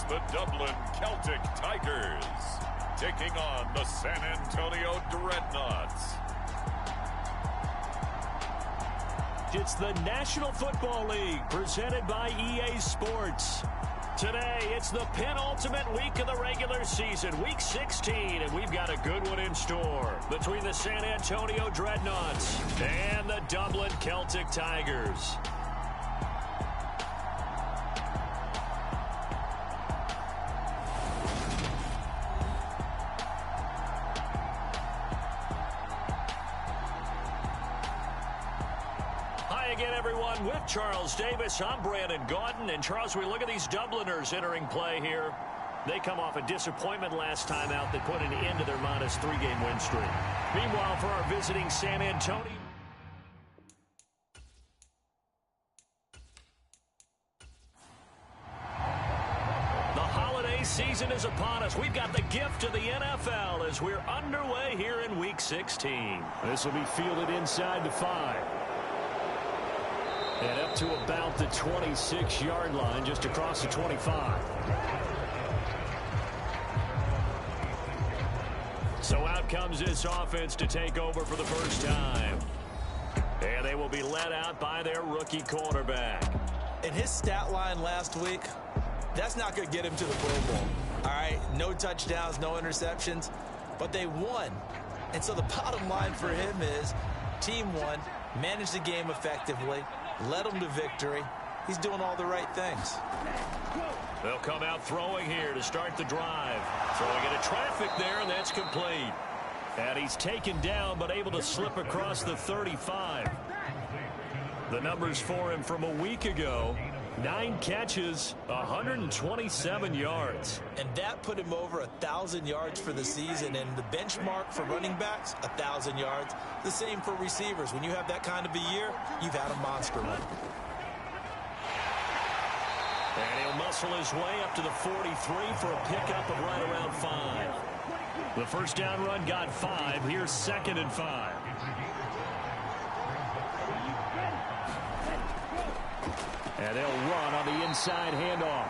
the Dublin Celtic Tigers, taking on the San Antonio Dreadnoughts. It's the National Football League presented by EA Sports. Today, it's the penultimate week of the regular season, week 16, and we've got a good one in store between the San Antonio Dreadnoughts and the Dublin Celtic Tigers. Again, everyone, with Charles Davis, I'm Brandon Gaudin. And Charles, we look at these Dubliners entering play here. They come off a disappointment last time out that put an end to their minus 3-game win streak. Meanwhile, for our visiting San Antonio, the holiday season is upon us. We've got the gift of the NFL as we're underway here in week 16. This will be fielded inside the 5. And up to about the 26-yard line, just across the 25. So out comes this offense to take over for the first time. And they will be led out by their rookie quarterback. And his stat line last week, that's not going to get him to the Pro Bowl. All right, no touchdowns, no interceptions, but they won. And so the bottom line for him is team won, managed the game effectively, led them to victory. He's doing all the right things. They'll come out throwing here to start the drive. Throwing into traffic there, and that's complete. And he's taken down, but able to slip across the 35. The numbers for him from a week ago: 9 catches, 127 yards. And that put him over 1,000 yards for the season. And the benchmark for running backs, 1,000 yards. The same for receivers. When you have that kind of a year, you've had a monster one. And he'll muscle his way up to the 43 for a pickup of right around 5. The first down run got 5. Here's 2nd and 5. And they'll run on the inside handoff.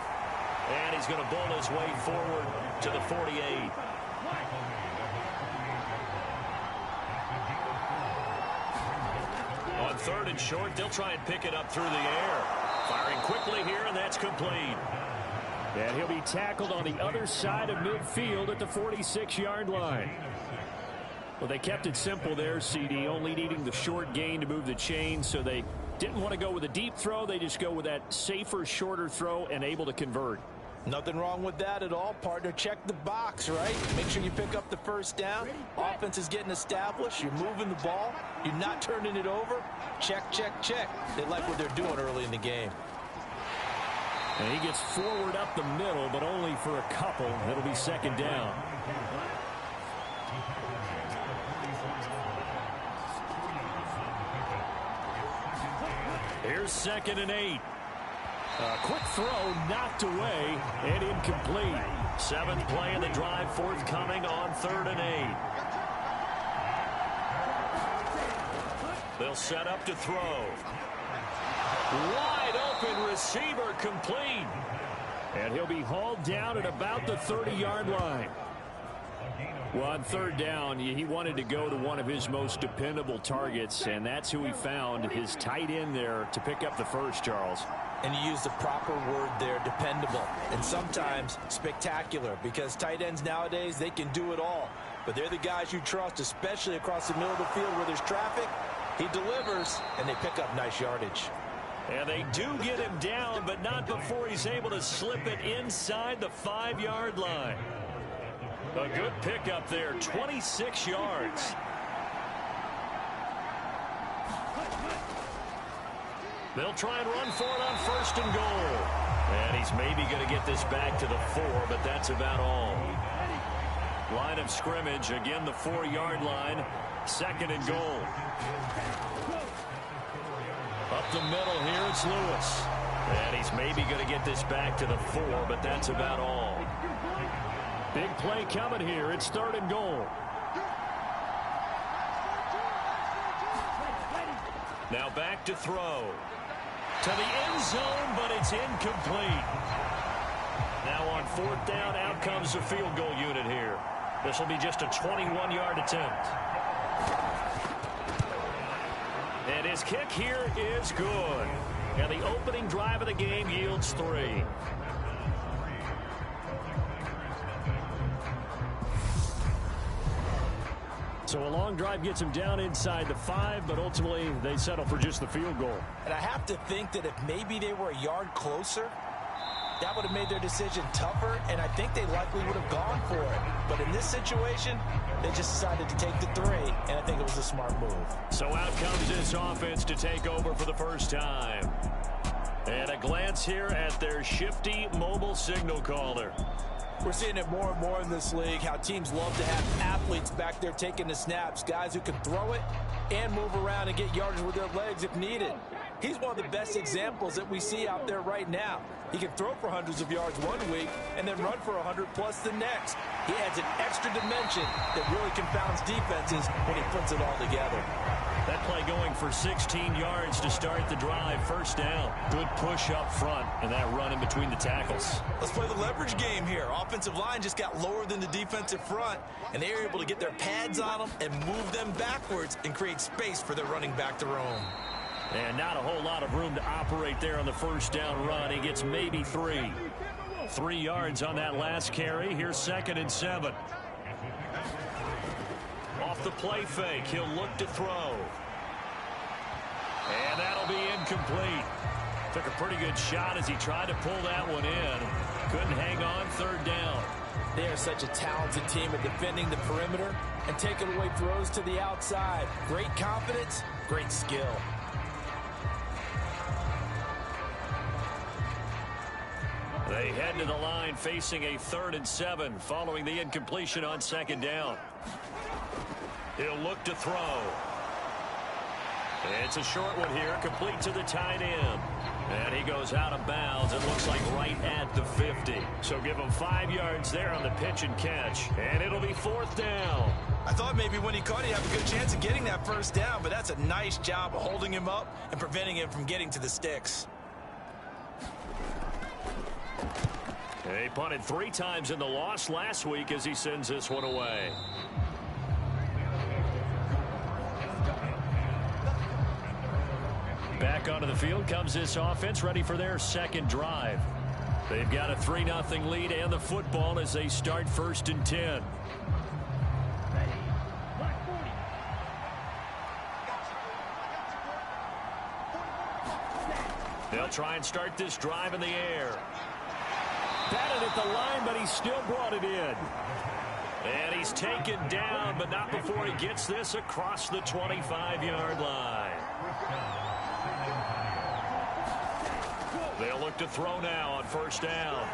And he's going to bowl his way forward to the 48. On 3rd and short, they'll try and pick it up through the air. Firing quickly here, and that's complete. And he'll be tackled on the other side of midfield at the 46-yard line. Well, they kept it simple there, CD, only needing the short gain to move the chain, so they didn't want to go with a deep throw. They just go with that safer, shorter throw and able to convert. Nothing wrong with that at all, partner. Check the box, right? Make sure you pick up the first down. Offense is getting established. You're moving the ball. You're not turning it over. Check, check, check. They like what they're doing early in the game. And he gets forward up the middle, but only for a couple. It'll be 2nd down. Here's 2nd and 8. A quick throw knocked away and incomplete. 7th play in the drive, forthcoming on 3rd and 8. They'll set up to throw. Wide open receiver, complete. And he'll be hauled down at about the 30-yard line. Well, on 3rd down, he wanted to go to one of his most dependable targets, and that's who he found, his tight end there, to pick up the first, Charles. And you use the proper word there, dependable. And sometimes spectacular, because tight ends nowadays, they can do it all. But they're the guys you trust, especially across the middle of the field where there's traffic. He delivers, and they pick up nice yardage. And they do get him down, but not before he's able to slip it inside the 5-yard line. A good pickup there, 26 yards. They'll try and run for it on 1st and goal. And he's maybe going to get this back to the 4, but that's about all. Line of scrimmage, again the 4-yard line, 2nd and goal. Up the middle here, it's Lewis. And he's maybe going to get this back to the 4, but that's about all. Big play coming here. It's 3rd and goal. Now back to throw. To the end zone, but it's incomplete. Now on 4th down, out comes the field goal unit here. This will be just a 21-yard attempt. And his kick here is good. And the opening drive of the game yields 3. So a long drive gets him down inside the 5, but ultimately they settle for just the field goal. And I have to think that if maybe they were a yard closer, that would have made their decision tougher, and I think they likely would have gone for it. But in this situation, they just decided to take the 3, and I think it was a smart move. So out comes this offense to take over for the first time. And a glance here at their shifty mobile signal caller. We're seeing it more and more in this league, how teams love to have athletes back there taking the snaps, guys who can throw it and move around and get yardage with their legs if needed. He's one of the best examples that we see out there right now. He can throw for hundreds of yards one week and then run for 100+ the next. He adds an extra dimension that really confounds defenses when he puts it all together. That play going for 16 yards to start the drive. First down. Good push up front and that run in between the tackles. Let's play the leverage game here. Offensive line just got lower than the defensive front, and they were able to get their pads on them and move them backwards and create space for their running back to roam. And not a whole lot of room to operate there on the first down run. He gets maybe 3. 3 yards on that last carry. Here's 2nd and 7. Off the play fake, he'll look to throw. And that'll be incomplete. Took a pretty good shot as he tried to pull that one in. Couldn't hang on. 3rd down. They are such a talented team at defending the perimeter and taking away throws to the outside. Great confidence, great skill. They head to the line facing a 3rd and 7 following the incompletion on 2nd down. He'll look to throw. It's a short one here, complete to the tight end. And he goes out of bounds. It looks like right at the 50. So give him 5 yards there on the pitch and catch. And it'll be 4th down. I thought maybe when he caught, he'd have a good chance of getting that first down, but that's a nice job of holding him up and preventing him from getting to the sticks. He punted 3 times in the loss last week as he sends this one away. Back onto the field comes this offense, ready for their 2nd drive. They've got a 3-0 lead and the football as they start 1st and 10. They'll try and start this drive in the air. Batted at the line, but he still brought it in. And he's taken down, but not before he gets this across the 25-yard line. They'll look to throw now on 1st down.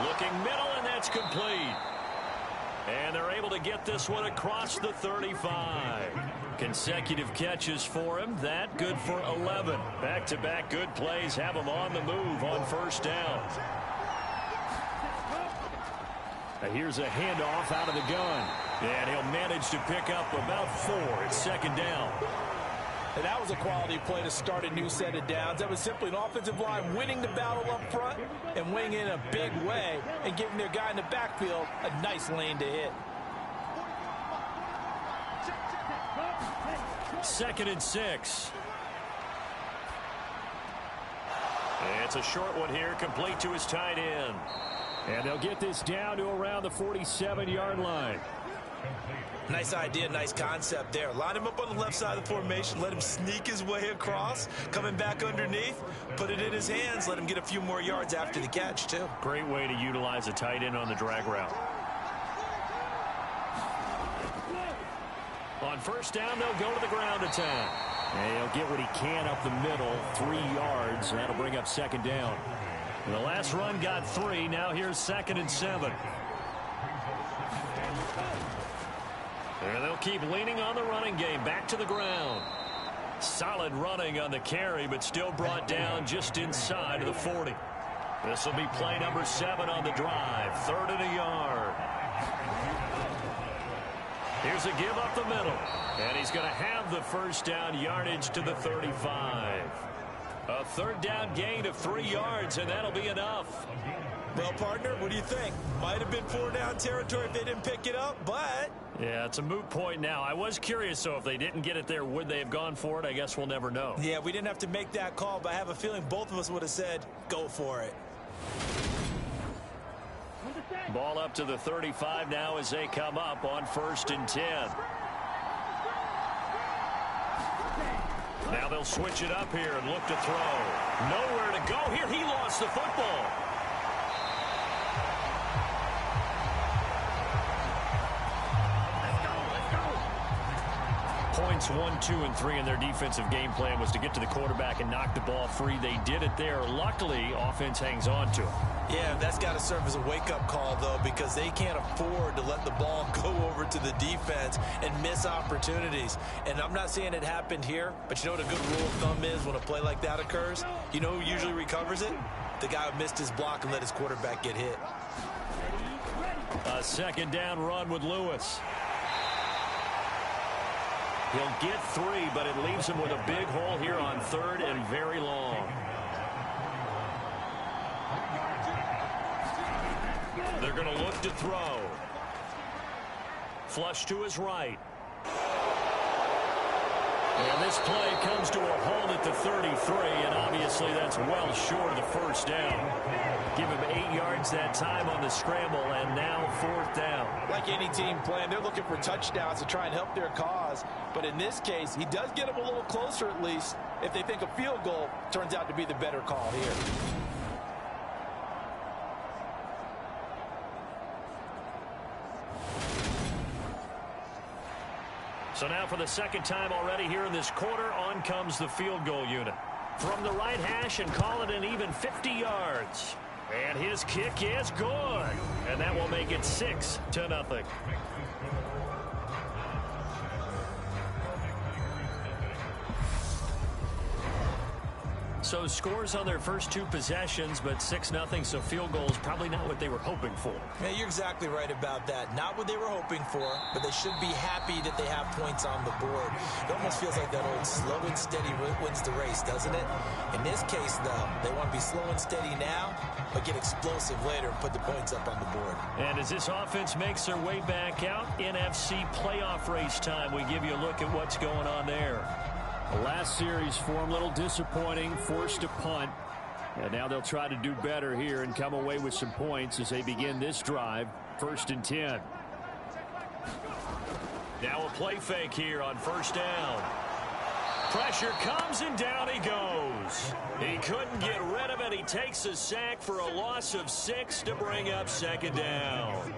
Looking middle, and that's complete. And they're able to get this one across the 35. Consecutive catches for him. That good for 11. Back-to-back good plays have him on the move on 1st down. Now here's a handoff out of the gun. And he'll manage to pick up about 4. It's 2nd down. And that was a quality play to start a new set of downs. That was simply an offensive line winning the battle up front and winning in a big way and giving their guy in the backfield a nice lane to hit. 2nd and 6. It's a short one here, complete to his tight end. And they'll get this down to around the 47-yard line. Nice idea, nice concept there. Line him up on the left side of the formation, let him sneak his way across, coming back underneath, put it in his hands, let him get a few more yards after the catch, too. Great way to utilize a tight end on the drag route. On 1st down, they'll go to the ground attack. And he'll get what he can up the middle, 3 yards. That'll bring up 2nd down. The last run got 3. Now here's 2nd and 7. And they'll keep leaning on the running game. Back to the ground. Solid running on the carry, but still brought down just inside of the 40. This will be play number 7 on the drive. 3rd and a yard. Here's a give up the middle. And he's going to have the 1st down yardage to the 35. A 3rd down gain of 3 yards, and that'll be enough. Well, partner, what do you think? Might have been 4-down territory if they didn't pick it up, but... Yeah, it's a moot point now. I was curious, so if they didn't get it there, would they have gone for it? I guess we'll never know. Yeah, we didn't have to make that call, but I have a feeling both of us would have said, go for it. Ball up to the 35 now as they come up on 1st and 10. Now they'll switch it up here and look to throw. Nowhere to go here. He lost the football. Points 1, 2, and 3 in their defensive game plan was to get to the quarterback and knock the ball free. They did it there. Luckily, offense hangs on to it. Yeah, that's got to serve as a wake-up call, though, because they can't afford to let the ball go over to the defense and miss opportunities. And I'm not saying it happened here, but you know what a good rule of thumb is when a play like that occurs? You know who usually recovers it? The guy who missed his block and let his quarterback get hit. A 2nd down run with Lewis. He'll get 3, but it leaves him with a big hole here on 3rd and very long. They're going to look to throw. Flush to his right. And this play comes to a halt at the 33, and obviously that's well short of the 1st down. Give him 8 yards that time on the scramble, and now 4th down. Like any team playing, they're looking for touchdowns to try and help their cause. But in this case, he does get them a little closer at least if they think a field goal turns out to be the better call here. So now for the 2nd time already here in this quarter, on comes the field goal unit. From the right hash and call it an even 50 yards. And his kick is good. And that will make it 6-0. So scores on their first 2 possessions, but 6-0, so field goal is probably not what they were hoping for. Yeah, you're exactly right about that. Not what they were hoping for, but they should be happy that they have points on the board. It almost feels like that old slow and steady wins the race, doesn't it? In this case, though, they want to be slow and steady now, but get explosive later and put the points up on the board. And as this offense makes their way back out, NFC playoff race time, we give you a look at what's going on there. The last series for them, a little disappointing, forced to punt. And now they'll try to do better here and come away with some points as they begin this drive, 1st and 10. Now a play fake here on 1st down. Pressure comes and down he goes. He couldn't get rid of it. He takes a sack for a loss of 6 to bring up 2nd down.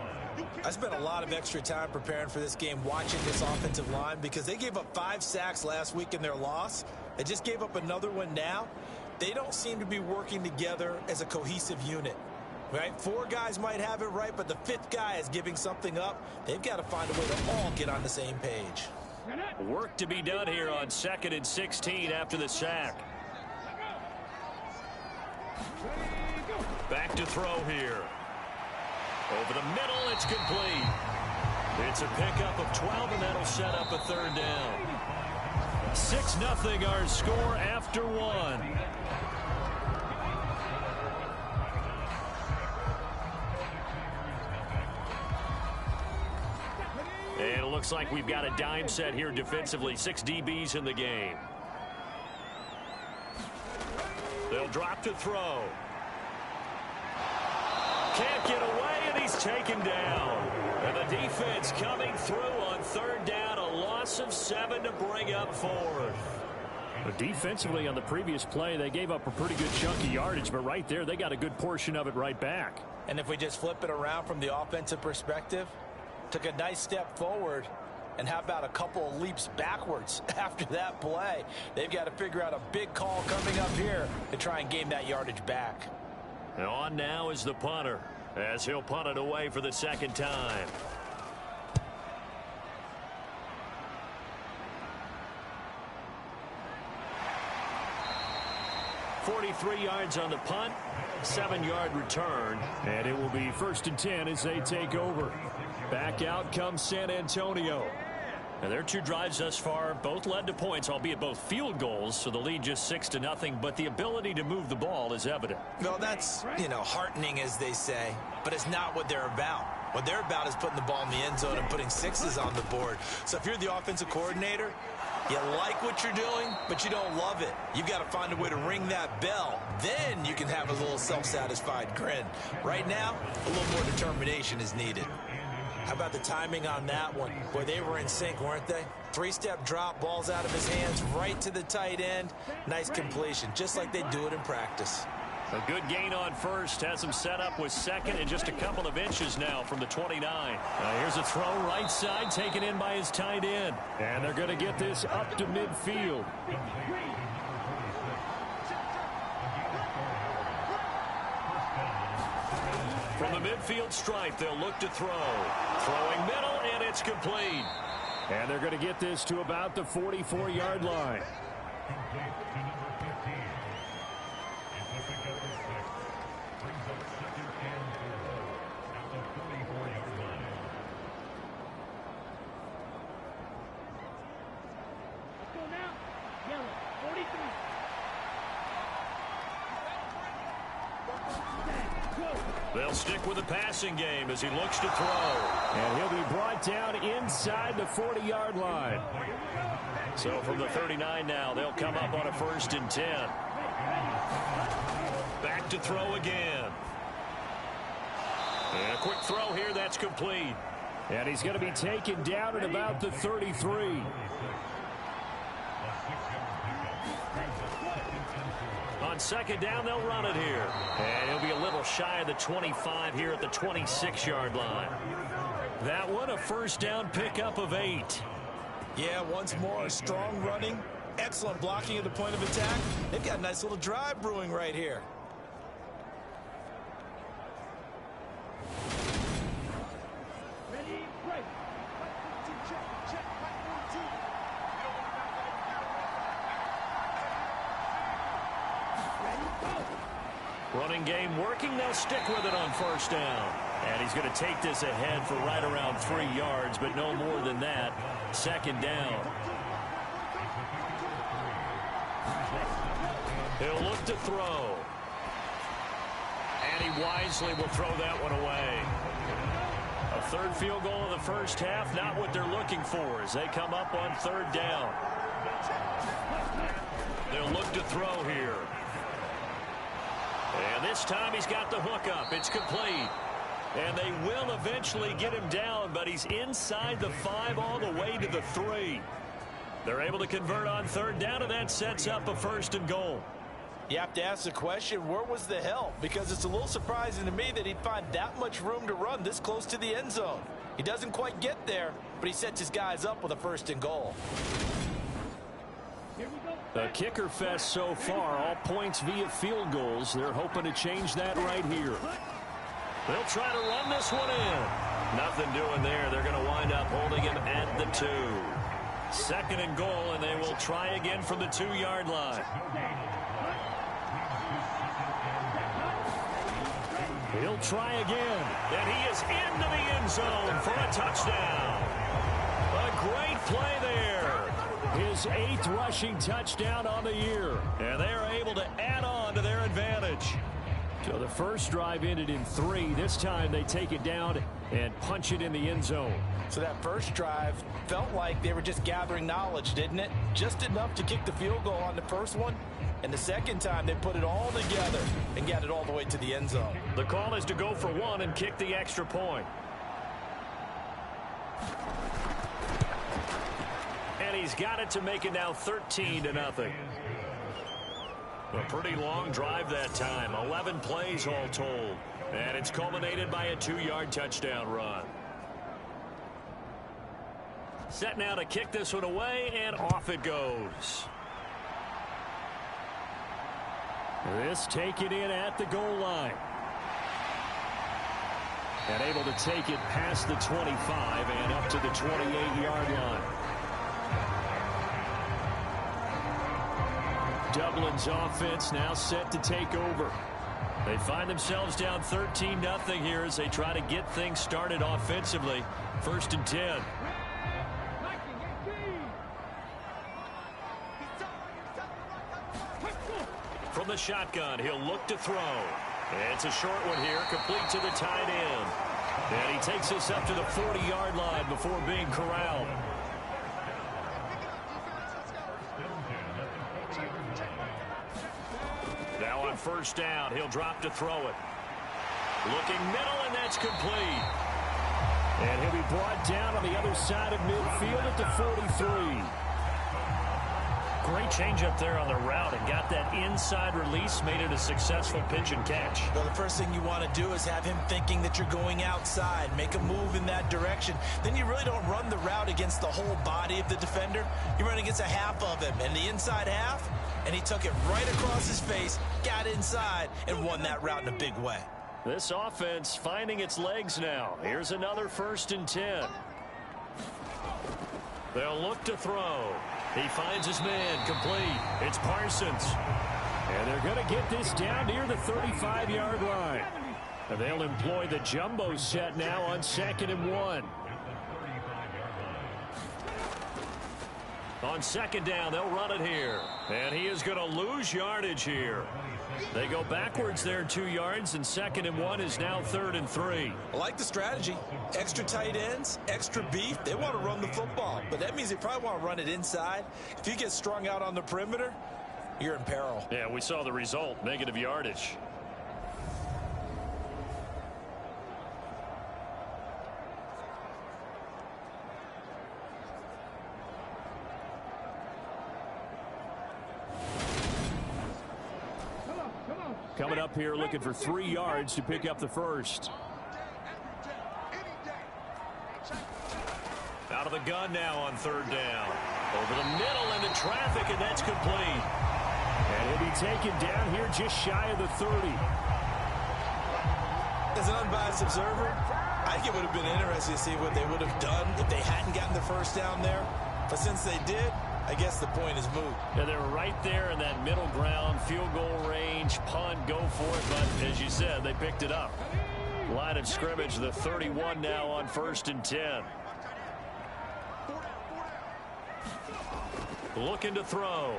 I spent a lot of extra time preparing for this game, watching this offensive line, because they gave up 5 sacks last week in their loss. They just gave up another one now. They don't seem to be working together as a cohesive unit, right? 4 guys might have it right, but the 5th guy is giving something up. They've got to find a way to all get on the same page. Work to be done here on 2nd and 16 after the sack. Back to throw here. Over the middle, it's complete. It's a pickup of 12, and that'll set up a 3rd down. 6-0 our score after 1. And it looks like we've got a dime set here defensively. 6 DBs in the game. They'll drop to throw. Can't get away, and he's taken down. And the defense coming through on 3rd down. A loss of 7 to bring up 4th. But defensively on the previous play, they gave up a pretty good chunk of yardage, but right there, they got a good portion of it right back. And if we just flip it around from the offensive perspective, took a nice step forward, and how about a couple of leaps backwards after that play? They've got to figure out a big call coming up here to try and gain that yardage back. And on now is the punter, as he'll punt it away for the 2nd time. .43 yards on the punt, 7-yard return, and it will be 1st and 10 as they take over. Back out comes San Antonio. Now, their two drives thus far both led to points, albeit both field goals, so the lead just 6-0, but the ability to move the ball is evident. Well, that's, heartening, as they say, but it's not what they're about. What they're about is putting the ball in the end zone and putting sixes on the board. So if you're the offensive coordinator, you like what you're doing, but you don't love it. You've got to find a way to ring that bell. Then you can have a little self-satisfied grin. Right now, a little more determination is needed. How about the timing on that one? Boy, they were in sync, weren't they? Three-step drop, balls out of his hands, right to the tight end. Nice completion, just like they do it in practice. A good gain on first, has him set up with second and just a couple of inches now from the 29. Here's a throw right side, taken in by his tight end. And they're going to get this up to midfield. From the midfield stripe, they'll look to throw. Throwing middle, and it's complete. And they're going to get this to about the 44-yard line. They'll stick with the passing game as he looks to throw. And he'll be brought down inside the 40-yard line. So from the 39 now, they'll come up on a 1st and 10. Back to throw again. And a quick throw here, that's complete. And he's going to be taken down at about the 33. On 2nd down, they'll run it here. And he'll be a little shy of the 25 here at the 26-yard line. That one, a 1st down pickup of 8. Yeah, once more, strong running, excellent blocking at the point of attack. They've got a nice little drive brewing right here. Running game working. They'll stick with it on 1st down. And he's going to take this ahead for right around 3 yards, but no more than that. 2nd down. He'll look to throw. And he wisely will throw that one away. A 3rd field goal in the 1st half, not what they're looking for as they come up on 3rd down. They'll look to throw here. And this time he's got the hook up. It's complete. And they will eventually get him down, but he's inside the 5 all the way to the 3. They're able to convert on 3rd down, and that sets up a 1st and goal. You have to ask the question, where was the help? Because it's a little surprising to me that he'd find that much room to run this close to the end zone. He doesn't quite get there, but he sets his guys up with a 1st and goal. A kicker fest so far, all points via field goals. They're hoping to change that right here. They'll try to run this one in. Nothing doing there. They're going to wind up holding him at the 2. 2nd and goal, and they will try again from the 2-yard line. He'll try again, and he is into the end zone for a touchdown. A great play there. His 8th rushing touchdown on the year. And they are able to add on to their advantage. So the first drive ended in 3. This time they take it down and punch it in the end zone. So that first drive felt like they were just gathering knowledge, didn't it? Just enough to kick the field goal on the first one. And the second time they put it all together and got it all the way to the end zone. The call is to go for 1 and kick the extra point. And he's got it to make it now 13-0. A pretty long drive that time. 11 plays all told. And it's culminated by a 2-yard touchdown run. Set now to kick this one away, and off it goes. This taken in at the goal line. And able to take it past the 25 and up to the 28-yard line. Dublin's offense now set to take over. They find themselves down 13-0 here as they try to get things started offensively. 1st and 10. from the shotgun. He'll look to throw. And it's a short one here, complete to the tight end. And he takes us up to the 40-yard line before being corralled. Now on first down, he'll drop to throw it. Looking middle, and that's complete. And he'll be brought down on the other side of midfield at the 43. Great change up there on the route and got that inside release, made it a successful pitch and catch. Well, the first thing you want to do is have him thinking that you're going outside, make a move in that direction. Then you really don't run the route against the whole body of the defender. You run against a half of him, and the inside half, and he took it right across his face, got inside, and won that route in a big way. This offense finding its legs now. Here's another 1st and 10. They'll look to throw. He finds his man, complete. It's Parsons. And they're going to get this down near the 35-yard line. And they'll employ the jumbo set now on 2nd and 1. On 2nd down, they'll run it here. And he is going to lose yardage here. They go backwards there 2 yards, and 2nd and 1 is now 3rd and 3. I like the strategy. Extra tight ends, extra beef. They want to run the football, but that means they probably want to run it inside. If you get strung out on the perimeter, you're in peril. Yeah, we saw the result, negative yardage. Coming up here looking for 3 yards to pick up the first. Out of the gun now on 3rd down. Over the middle into traffic, and that's complete. And he'll be taken down here just shy of the 30. As an unbiased observer, I think it would have been interesting to see what they would have done if they hadn't gotten the first down there. But since they did, I guess the point is moot. Yeah, they were right there in that middle ground, field goal range, punt, go for it. But as you said, they picked it up. Line of scrimmage, the 31 now on 1st and 10. Looking to throw.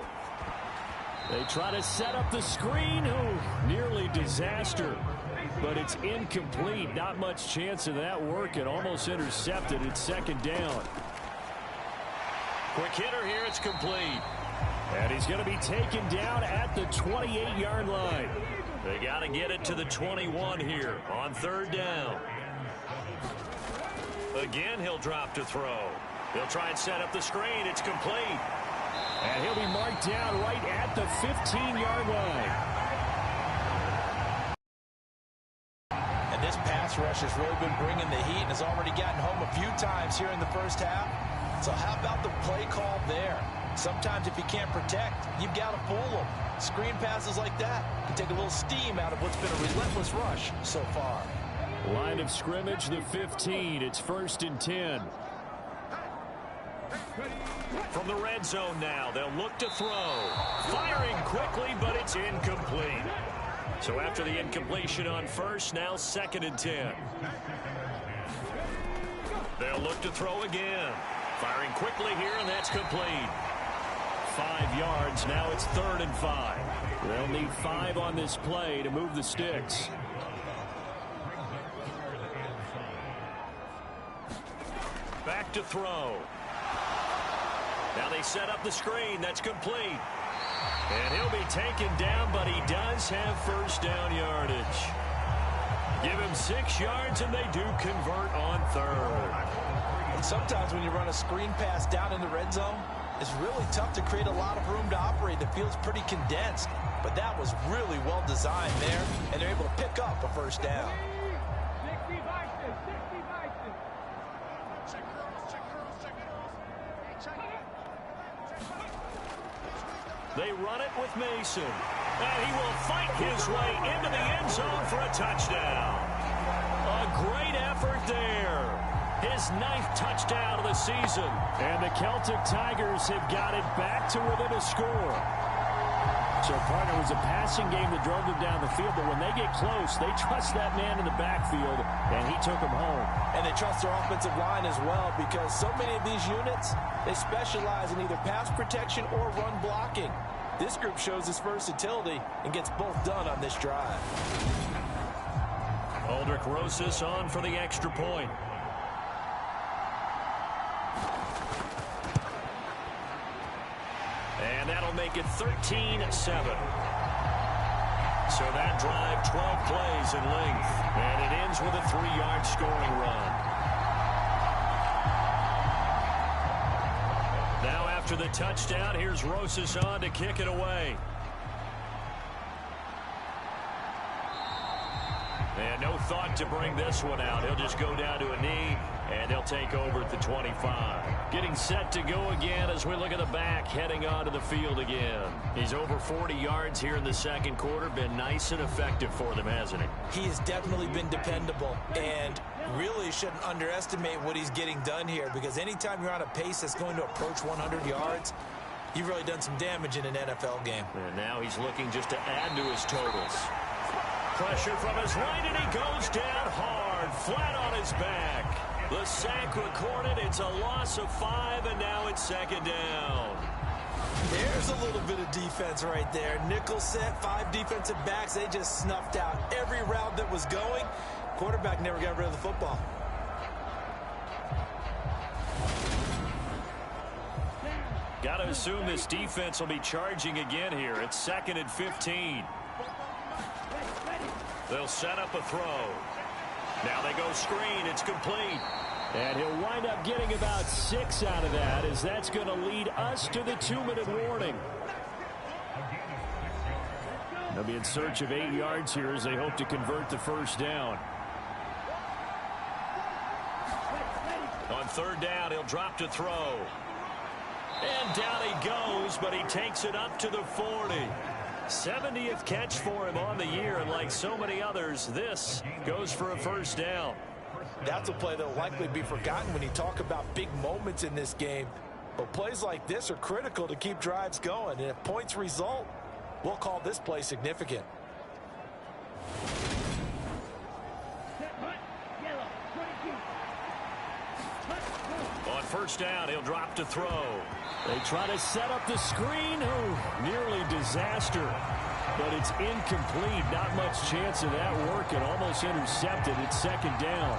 They try to set up the screen. Ooh, nearly disaster. But it's incomplete. Not much chance of that working. Almost intercepted. It's 2nd down. Quick hitter here. It's complete. And he's going to be taken down at the 28-yard line. They got to get it to the 21 here on 3rd down. Again, he'll drop to throw. He'll try and set up the screen. It's complete. And he'll be marked down right at the 15-yard line. And this pass rush has really been bringing the heat and has already gotten home a few times here in the first half. So how about the play call there? Sometimes if you can't protect, you've got to fool them. Screen passes like that can take a little steam out of what's been a relentless rush so far. Line of scrimmage, the 15. It's 1st and 10. From the red zone now, they'll look to throw. Firing quickly, but it's incomplete. So after the incompletion on 1st, now 2nd and 10. They'll look to throw again. Firing quickly here, and that's complete. 5 yards. Now it's 3rd and 5. They'll need 5 on this play to move the sticks. Back to throw. Now they set up the screen. That's complete. And he'll be taken down, but he does have 1st down yardage. Give him 6 yards, and they do convert on 3rd. And sometimes when you run a screen pass down in the red zone, it's really tough to create a lot of room to operate. The field's pretty condensed, but that was really well designed there, and they're able to pick up a 1st down. They run it with Mason. And he will fight his way into the end zone for a touchdown. A great effort there. His 9th touchdown of the season. And the Celtic Tigers have got it back to within a score. So, partner, it was a passing game that drove them down the field, but when they get close, they trust that man in the backfield, and he took them home. And they trust their offensive line as well, because so many of these units, they specialize in either pass protection or run blocking. This group shows his versatility and gets both done on this drive. Aldrich Rosas on for the extra point. And that'll make it 13-7. So that drive, 12 plays in length. And it ends with a 3-yard scoring run. Now after the touchdown, here's Rosas on to kick it away. And no thought to bring this one out. He'll just go down to a knee, and they'll take over at the 25. Getting set to go again as we look at the back, heading onto the field again. He's over 40 yards here in the second quarter. Been nice and effective for them, hasn't he? He has definitely been dependable, and really shouldn't underestimate what he's getting done here, because anytime you're on a pace that's going to approach 100 yards, you've really done some damage in an NFL game. And now he's looking just to add to his totals. Pressure from his right, and he goes down hard, flat on his back. The sack recorded. It's a loss of 5, and now it's second down. There's a little bit of defense right there. Nickel set, 5 defensive backs. They just snuffed out every route that was going. Quarterback never got rid of the football. Got to assume this defense will be charging again here. It's 2nd and 15. They'll set up a throw. Now they go screen. It's complete. And he'll wind up getting about 6 out of that, as that's going to lead us to the 2-minute warning. They'll be in search of 8 yards here as they hope to convert the first down. On 3rd down, he'll drop to throw. And down he goes, but he takes it up to the 40. 70th catch for him on the year, and like so many others, this goes for a first down. That's a play that will likely be forgotten when you talk about big moments in this game. But plays like this are critical to keep drives going, and if points result, we'll call this play significant. On 1st down, he'll drop to throw. They try to set up the screen. Oh, nearly disaster. But it's incomplete. Not much chance of that working. Almost intercepted. It's 2nd down.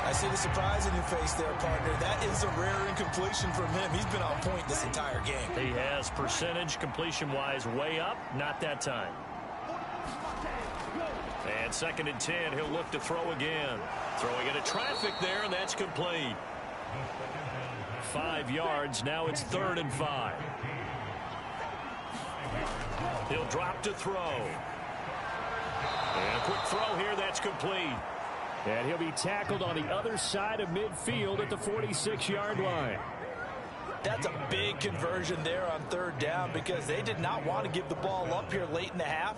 I see the surprise in your face there, partner. That is a rare incompletion from him. He's been on point this entire game. He has percentage completion-wise way up. Not that time. And 2nd and 10, he'll look to throw again. Throwing into traffic there, and that's complete. 5 yards. Now it's 3rd and 5. He'll drop to throw. And a quick throw here. That's complete. And he'll be tackled on the other side of midfield at the 46-yard line. That's a big conversion there on 3rd down, because they did not want to give the ball up here late in the half.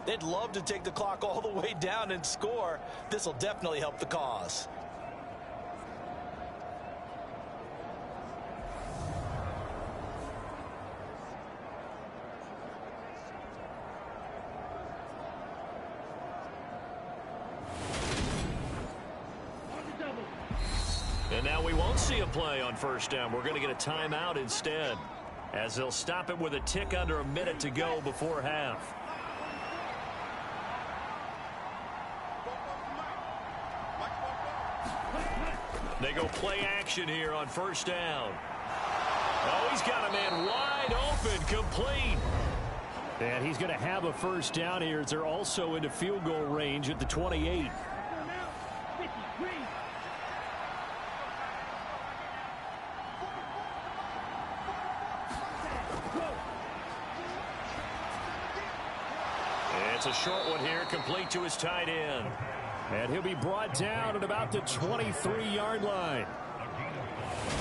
They'd love to take the clock all the way down and score. This will definitely help the cause. And now we won't see a play on 1st down. We're going to get a timeout instead, as they'll stop it with a tick under a minute to go before half. They go play action here on 1st down. Oh, he's got a man wide open, complete. And he's going to have a 1st down here, as they're also into field goal range at the 28. It's a short one here, complete to his tight end. And he'll be brought down at about the 23-yard line.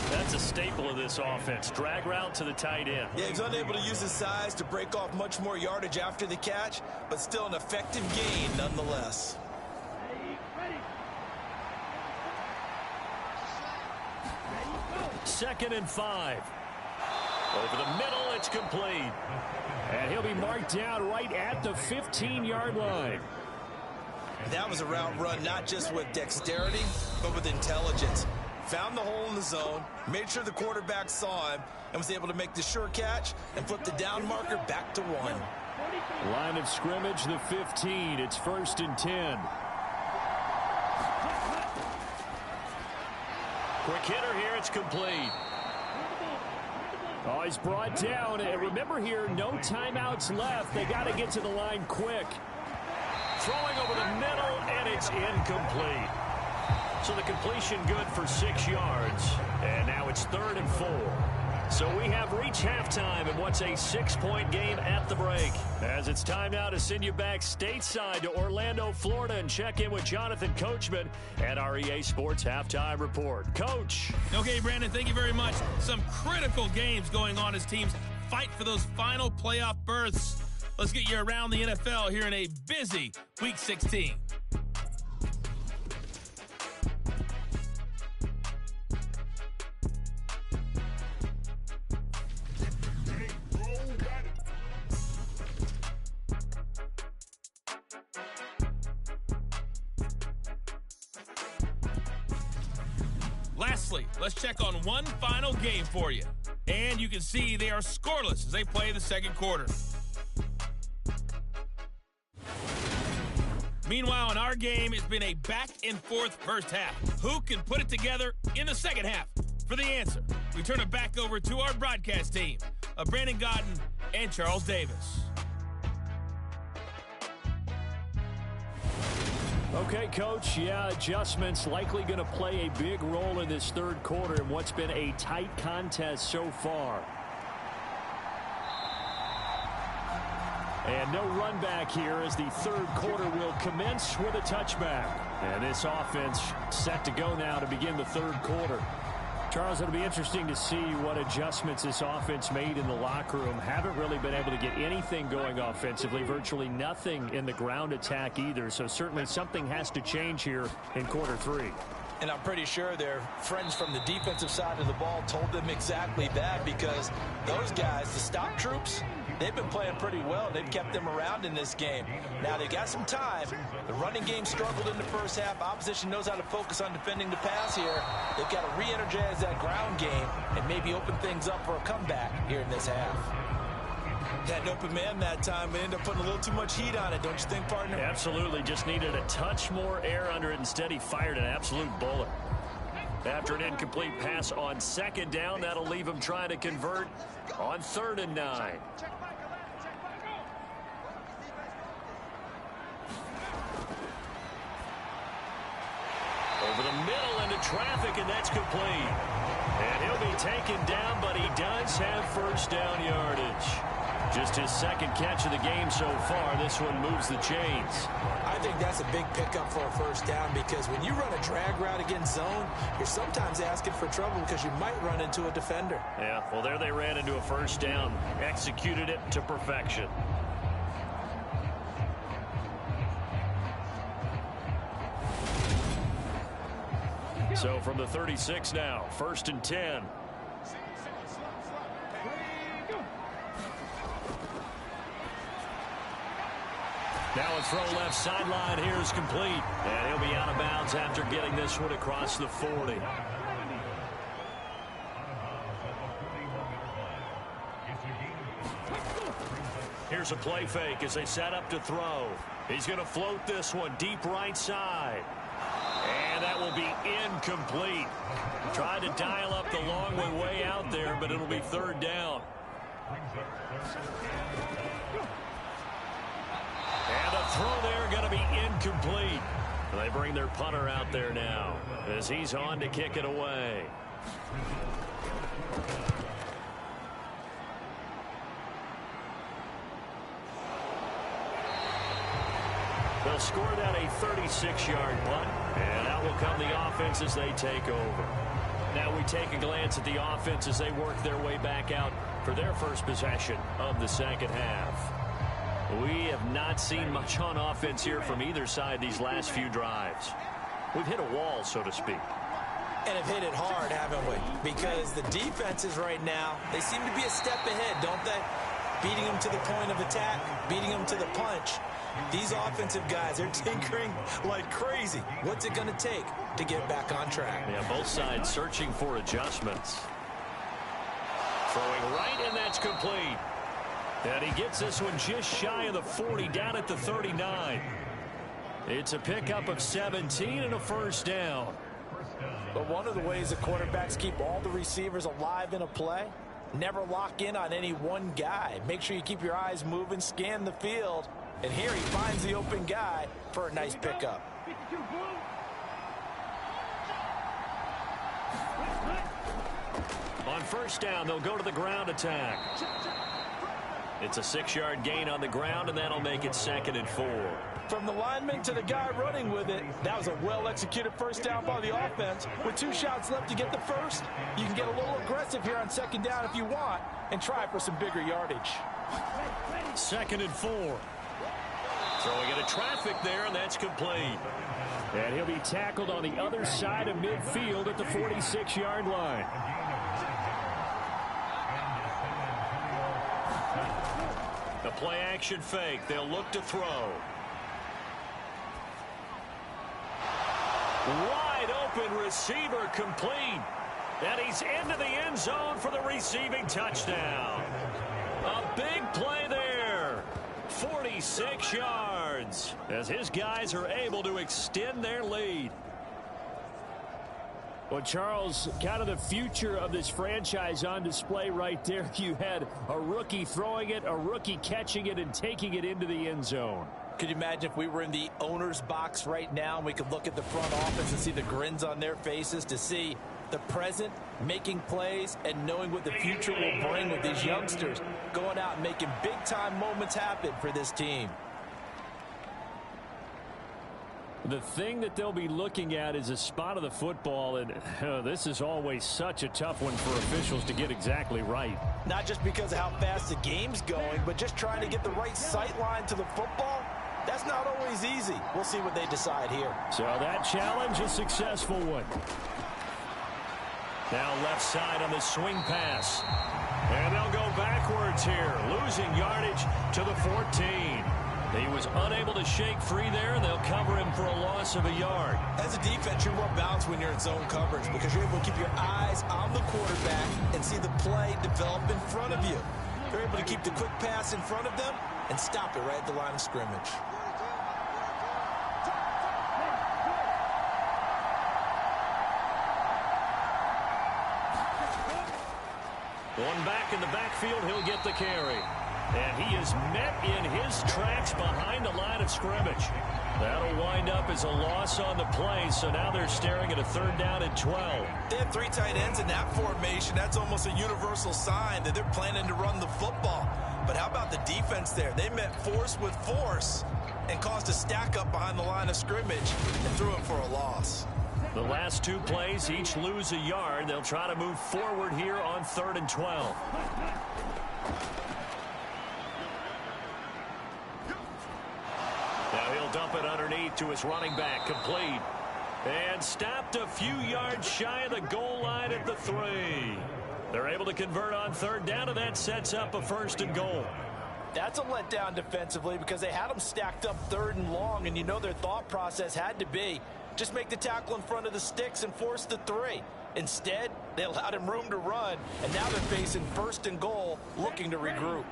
That's a staple of this offense. Drag route to the tight end. Yeah, he's unable to use his size to break off much more yardage after the catch, but still an effective gain nonetheless. Second and 5. Over the middle, it's complete. And he'll be marked down right at the 15-yard line. That was a route run not just with dexterity, but with intelligence. found the hole in the zone, made sure the quarterback saw him, and was able to make the sure catch and flip the down marker back to 1. Line of scrimmage, the 15. It's 1st and 10. Quick hitter here. It's complete. Oh, he's brought down. And remember here, no timeouts left. They got to get to the line quick. Throwing over the middle, and it's incomplete. So the completion good for 6 yards. And now it's 3rd and 4. So we have reached halftime in what's a 6-point game at the break. As it's time now to send you back stateside to Orlando, Florida, and check in with Jonathan Coachman at our EA Sports Halftime Report. Coach. Okay, Brandon, thank you very much. Some critical games going on as teams fight for those final playoff berths. Let's get you around the NFL here in a busy Week 16. Lastly, let's check on one final game for you. And you can see they are scoreless as they play the second quarter. Meanwhile, in our game, it's been a back-and-forth first half. Who can put it together in the second half? For the answer, we turn it back over to our broadcast team of Brandon Godden and Charles Davis. Okay, Coach, yeah, adjustments likely going to play a big role in this third quarter in what's been a tight contest so far. And no run back here as the third quarter will commence with a touchback. And this offense set to go now to begin the third quarter. Charles, it'll be interesting to see what adjustments this offense made in the locker room. Haven't really been able to get anything going offensively, virtually nothing in the ground attack either. So certainly something has to change here in quarter 3. And I'm pretty sure their friends from the defensive side of the ball told them exactly that, because those guys, the stop troops, they've been playing pretty well. They've kept them around in this game. Now, they've got some time. The running game struggled in the first half. Opposition knows how to focus on defending the pass here. They've got to re-energize that ground game and maybe open things up for a comeback here in this half. Had an open man that time, but ended up putting a little too much heat on it, don't you think, partner? Absolutely. Just needed a touch more air under it. Instead, he fired an absolute bullet. After an incomplete pass on second down, that'll leave him trying to convert on 3rd and 9. Over the middle into traffic, and that's complete. And he'll be taken down, but he does have first down yardage. Just his second catch of the game so far. This one moves the chains. I think that's a big pickup for a first down, because when you run a drag route against zone, you're sometimes asking for trouble because you might run into a defender. Yeah, well, there they ran into a first down. Executed it to perfection. So from the 36 now, 1st and 10. Now a throw left sideline here is complete. And he'll be out of bounds after getting this one across the 40. Here's a play fake as they set up to throw. He's going to float this one deep right side. And that will be incomplete. Tried to dial up the long way out there, but it'll be 3rd down. And a throw there going to be incomplete. They bring their punter out there now as he's on to kick it away. They'll score that a 36-yard punt, and out will come the offense as they take over. Now we take a glance at the offense as they work their way back out for their first possession of the second half. We have not seen much on offense here from either side these last few drives. We've hit a wall, so to speak. And have hit it hard, haven't we? Because the defenses right now, they seem to be a step ahead, don't they? beating them to the point of attack, beating them to the punch. These offensive guys are tinkering like crazy. What's it going to take to get back on track? Yeah, both sides searching for adjustments. Throwing right, and that's complete. And he gets this one just shy of the 40, down at the 39. It's a pickup of 17 and a first down. But one of the ways the quarterbacks keep all the receivers alive in a play, never lock in on any one guy. Make sure you keep your eyes moving, scan the field. And here he finds the open guy for a nice pickup. On first down, they'll go to the ground attack. It's a 6-yard gain on the ground, and that'll make it 2nd and 4. From the lineman to the guy running with it, that was a well-executed first down by the offense. With 2 shots left to get the first, you can get a little aggressive here on 2nd down if you want and try for some bigger yardage. 2nd and 4. Throwing into traffic there, and that's complete. And he'll be tackled on the other side of midfield at the 46-yard line. The play-action fake. They'll look to throw. Wide open receiver complete. And he's into the end zone for the receiving touchdown. A big play there. 46 yards as his guys are able to extend their lead. Well, Charles, kind of the future of this franchise on display right there. You had a rookie throwing it, a rookie catching it, and taking it into the end zone. Could you imagine if we were in the owner's box right now and we could look at the front office and see the grins on their faces, to see the present making plays and knowing what the future will bring with these youngsters going out and making big-time moments happen for this team. The thing that they'll be looking at is a spot of the football, and this is always such a tough one for officials to get exactly right. Not just because of how fast the game's going, but just trying to get the right sight line to the football. That's not always easy. We'll see what they decide here. So that challenge, a successful one. Now left side on the swing pass. And they'll go backwards here, losing yardage to the 14. He was unable to shake free there, and they'll cover him for a loss of a yard. As a defense, you're more balanced when you're in zone coverage because you're able to keep your eyes on the quarterback and see the play develop in front of you. You're able to keep the quick pass in front of them and stop it right at the line of scrimmage. One back in the backfield, he'll get the carry. And he is met in his tracks behind the line of scrimmage. That'll wind up as a loss on the play, so now they're staring at a 3rd down and 12. They have 3 tight ends in that formation. That's almost a universal sign that they're planning to run the football. But how about the defense there? They met force with force and caused a stack up behind the line of scrimmage and threw it for a loss. The last 2 plays each lose a yard. They'll try to move forward here on 3rd and 12. Now he'll dump it underneath to his running back, complete. And stopped a few yards shy of the goal line at the 3. They're able to convert on 3rd down, and that sets up a 1st and goal. That's a letdown defensively because they had them stacked up 3rd and long, and you know their thought process had to be just make the tackle in front of the sticks and force the 3. Instead, they allowed him room to run, and now they're facing 1st and goal, looking to regroup.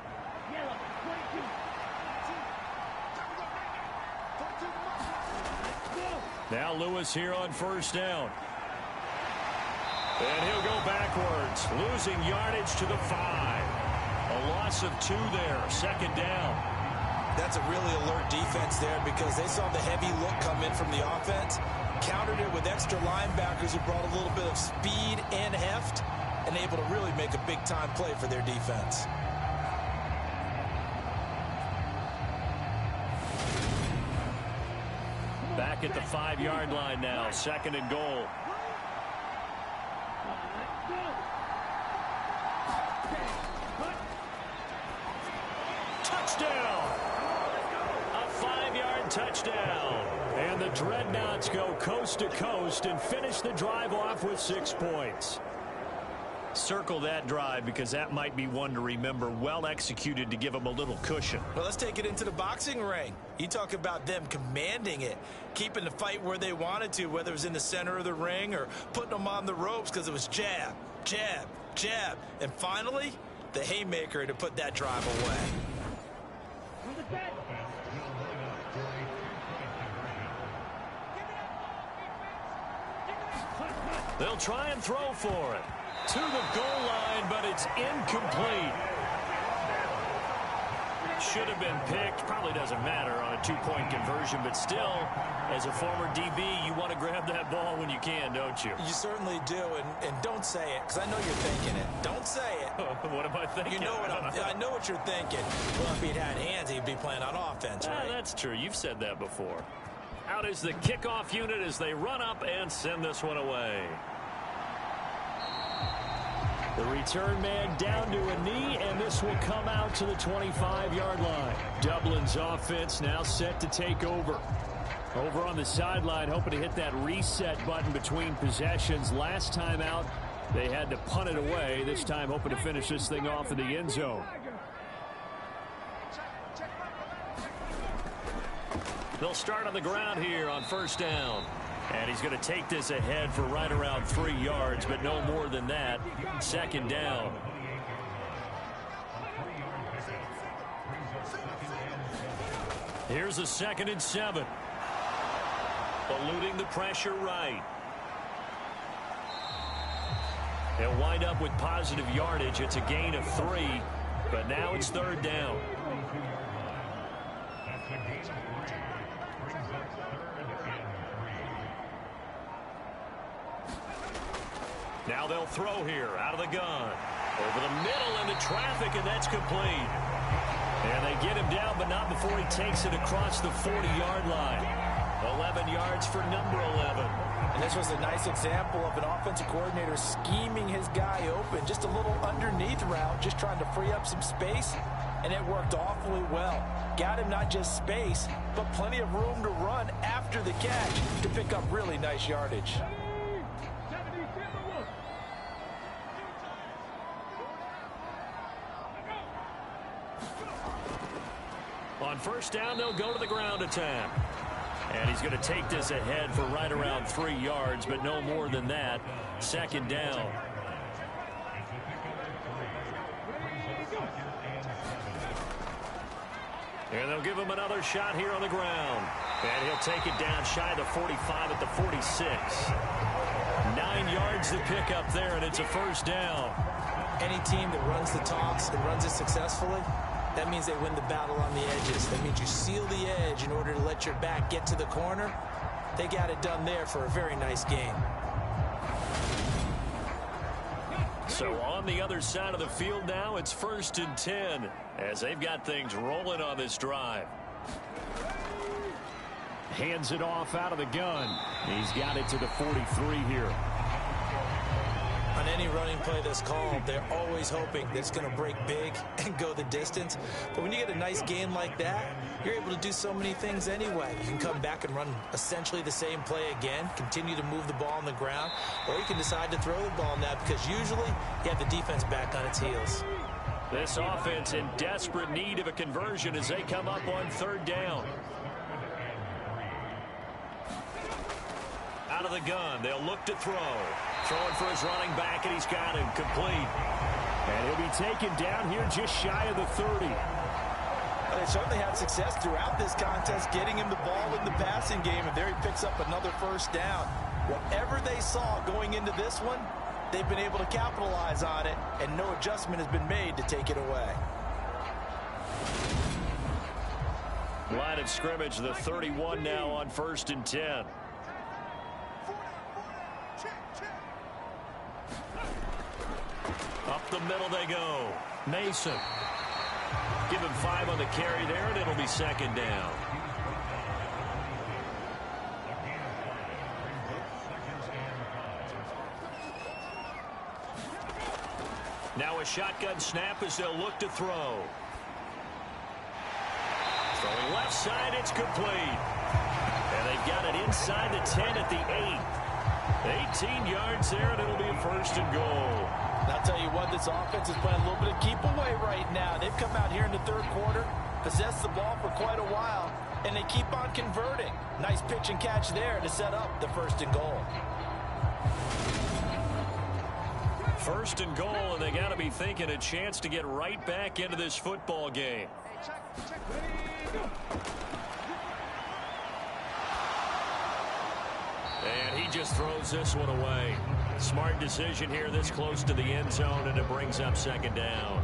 Now Lewis here on 1st down. And he'll go backwards, losing yardage to the 5. A loss of 2 there, 2nd down. That's a really alert defense there because they saw the heavy look come in from the offense, countered it with extra linebackers who brought a little bit of speed and heft, and able to really make a big-time play for their defense. Back at the 5-yard line now, 2nd and goal. Touchdown! A 5-yard touchdown. And the Dreadnoughts go coast to coast and finish the drive off with 6 points. Circle that drive because that might be one to remember. Well executed to give them a little cushion. Well, let's take it into the boxing ring. You talk about them commanding it, keeping the fight where they wanted to, whether it was in the center of the ring or putting them on the ropes because it was jab, jab, jab. And finally, the haymaker to put that drive away. They'll try and throw for it. To the goal line, but it's incomplete. Should have been picked. Probably doesn't matter on a two-point conversion, but still, as a former DB, you want to grab that ball when you can, don't you? You certainly do, and don't say it, because I know you're thinking it. Don't say it. What am I thinking? You know what I know what you're thinking. Well, if he'd had hands, he'd be playing on offense, right? That's true. You've said that before. Out is the kickoff unit as they run up and send this one away. The return man down to a knee, and this will come out to the 25-yard line. Dublin's offense now set to take over. Over on the sideline, hoping to hit that reset button between possessions. Last time out, they had to punt it away. This time, hoping to finish this thing off in the end zone. They'll start on the ground here on first down. And he's going to take this ahead for right around 3 yards, but no more than that. Second down. Here's a 2nd and 7. Eluding the pressure right. They'll wind up with positive yardage. It's a gain of 3, but now it's 3rd down. Now they'll throw here out of the gun. Over the middle into traffic, and that's complete. And they get him down, but not before he takes it across the 40-yard line. 11 yards for number 11. And this was a nice example of an offensive coordinator scheming his guy open. Just a little underneath route, just trying to free up some space. And it worked awfully well. Got him not just space, but plenty of room to run after the catch to pick up really nice yardage. On first down, they'll go to the ground attack. And he's going to take this ahead for right around 3 yards, but no more than that. Second down. And they'll give him another shot here on the ground. And he'll take it down shy of the 45 at the 46. 9 yards to pick up there, and it's a first down. Any team that runs the toss and runs it successfully, that means they win the battle on the edges. That means you seal the edge in order to let your back get to the corner. They got it done there for a very nice game. So on the other side of the field now, it's 1st and 10 as they've got things rolling on this drive. Hands it off out of the gun. He's got it to the 43 here. On any running play that's called, they're always hoping that it's going to break big and go the distance. But when you get a nice gain like that, you're able to do so many things anyway. You can come back and run essentially the same play again, continue to move the ball on the ground, or you can decide to throw the ball now because usually you have the defense back on its heels. This offense in desperate need of a conversion as they come up on 3rd down. Out of the gun, they'll look to throw. Throwing for his running back, and he's got him complete. And he'll be taken down here just shy of the 30. They certainly had success throughout this contest, getting him the ball in the passing game, and there he picks up another first down. Whatever they saw going into this one, they've been able to capitalize on it, and no adjustment has been made to take it away. Line of scrimmage, the 31 now on 1st and 10. Up the middle they go. Mason. Give him 5 on the carry there, and it'll be 2nd down. Now a shotgun snap as they'll look to throw. Throwing left side, it's complete. And they've got it inside the 10 at the 8. 18 yards there, and it'll be a 1st and goal. And I'll tell you what, this offense is playing a little bit of keep away right now. They've come out here in the 3rd quarter, possessed the ball for quite a while, and they keep on converting. Nice pitch and catch there to set up the 1st and goal. 1st and goal, and they got to be thinking a chance to get right back into this football game. And he just throws this one away. Smart decision here this close to the end zone, and it brings up 2nd down.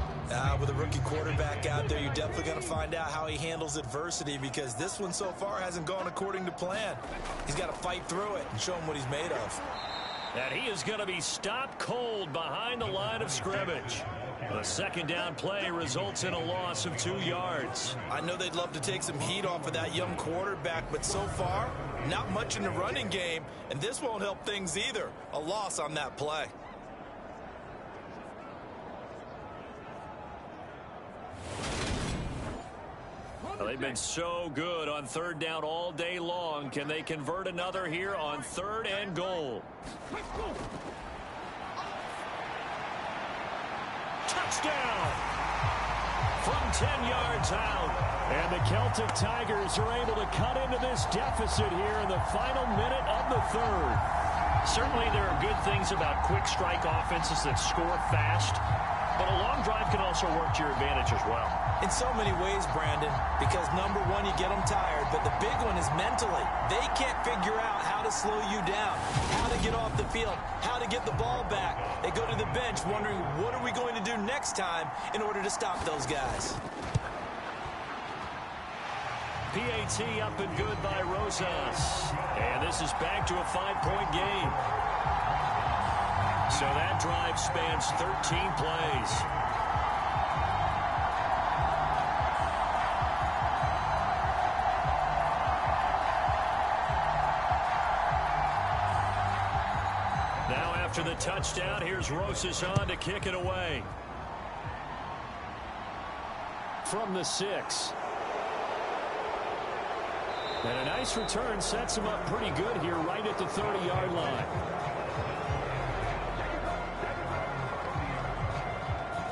With a rookie quarterback out there, you're definitely going to find out how he handles adversity, because this one so far hasn't gone according to plan. He's got to fight through it and show him what he's made of. And he is going to be stopped cold behind the line of scrimmage. The 2nd down play results in a loss of 2 yards. I know they'd love to take some heat off of that young quarterback, but so far, not much in the running game, and this won't help things either. A loss on that play. Well, they've been so good on 3rd down all day long. Can they convert another here on 3rd and goal? Touchdown! From 10 yards out. And the Celtic Tigers are able to cut into this deficit here in the final minute of the 3rd. Certainly there are good things about quick strike offenses that score fast, but a long drive can also work to your advantage as well. In so many ways, Brandon, because number one, you get them tired, but the big one is mentally. They can't figure out how to slow you down, how to get off the field, how to get the ball back. They go to the bench wondering, what are we going to do next time in order to stop those guys? PAT up and good by Rosas. And this is back to a 5-point game. So that drive spans 13 plays. Now after the touchdown, here's Rosas on to kick it away. From the 6. And a nice return sets him up pretty good here right at the 30-yard line.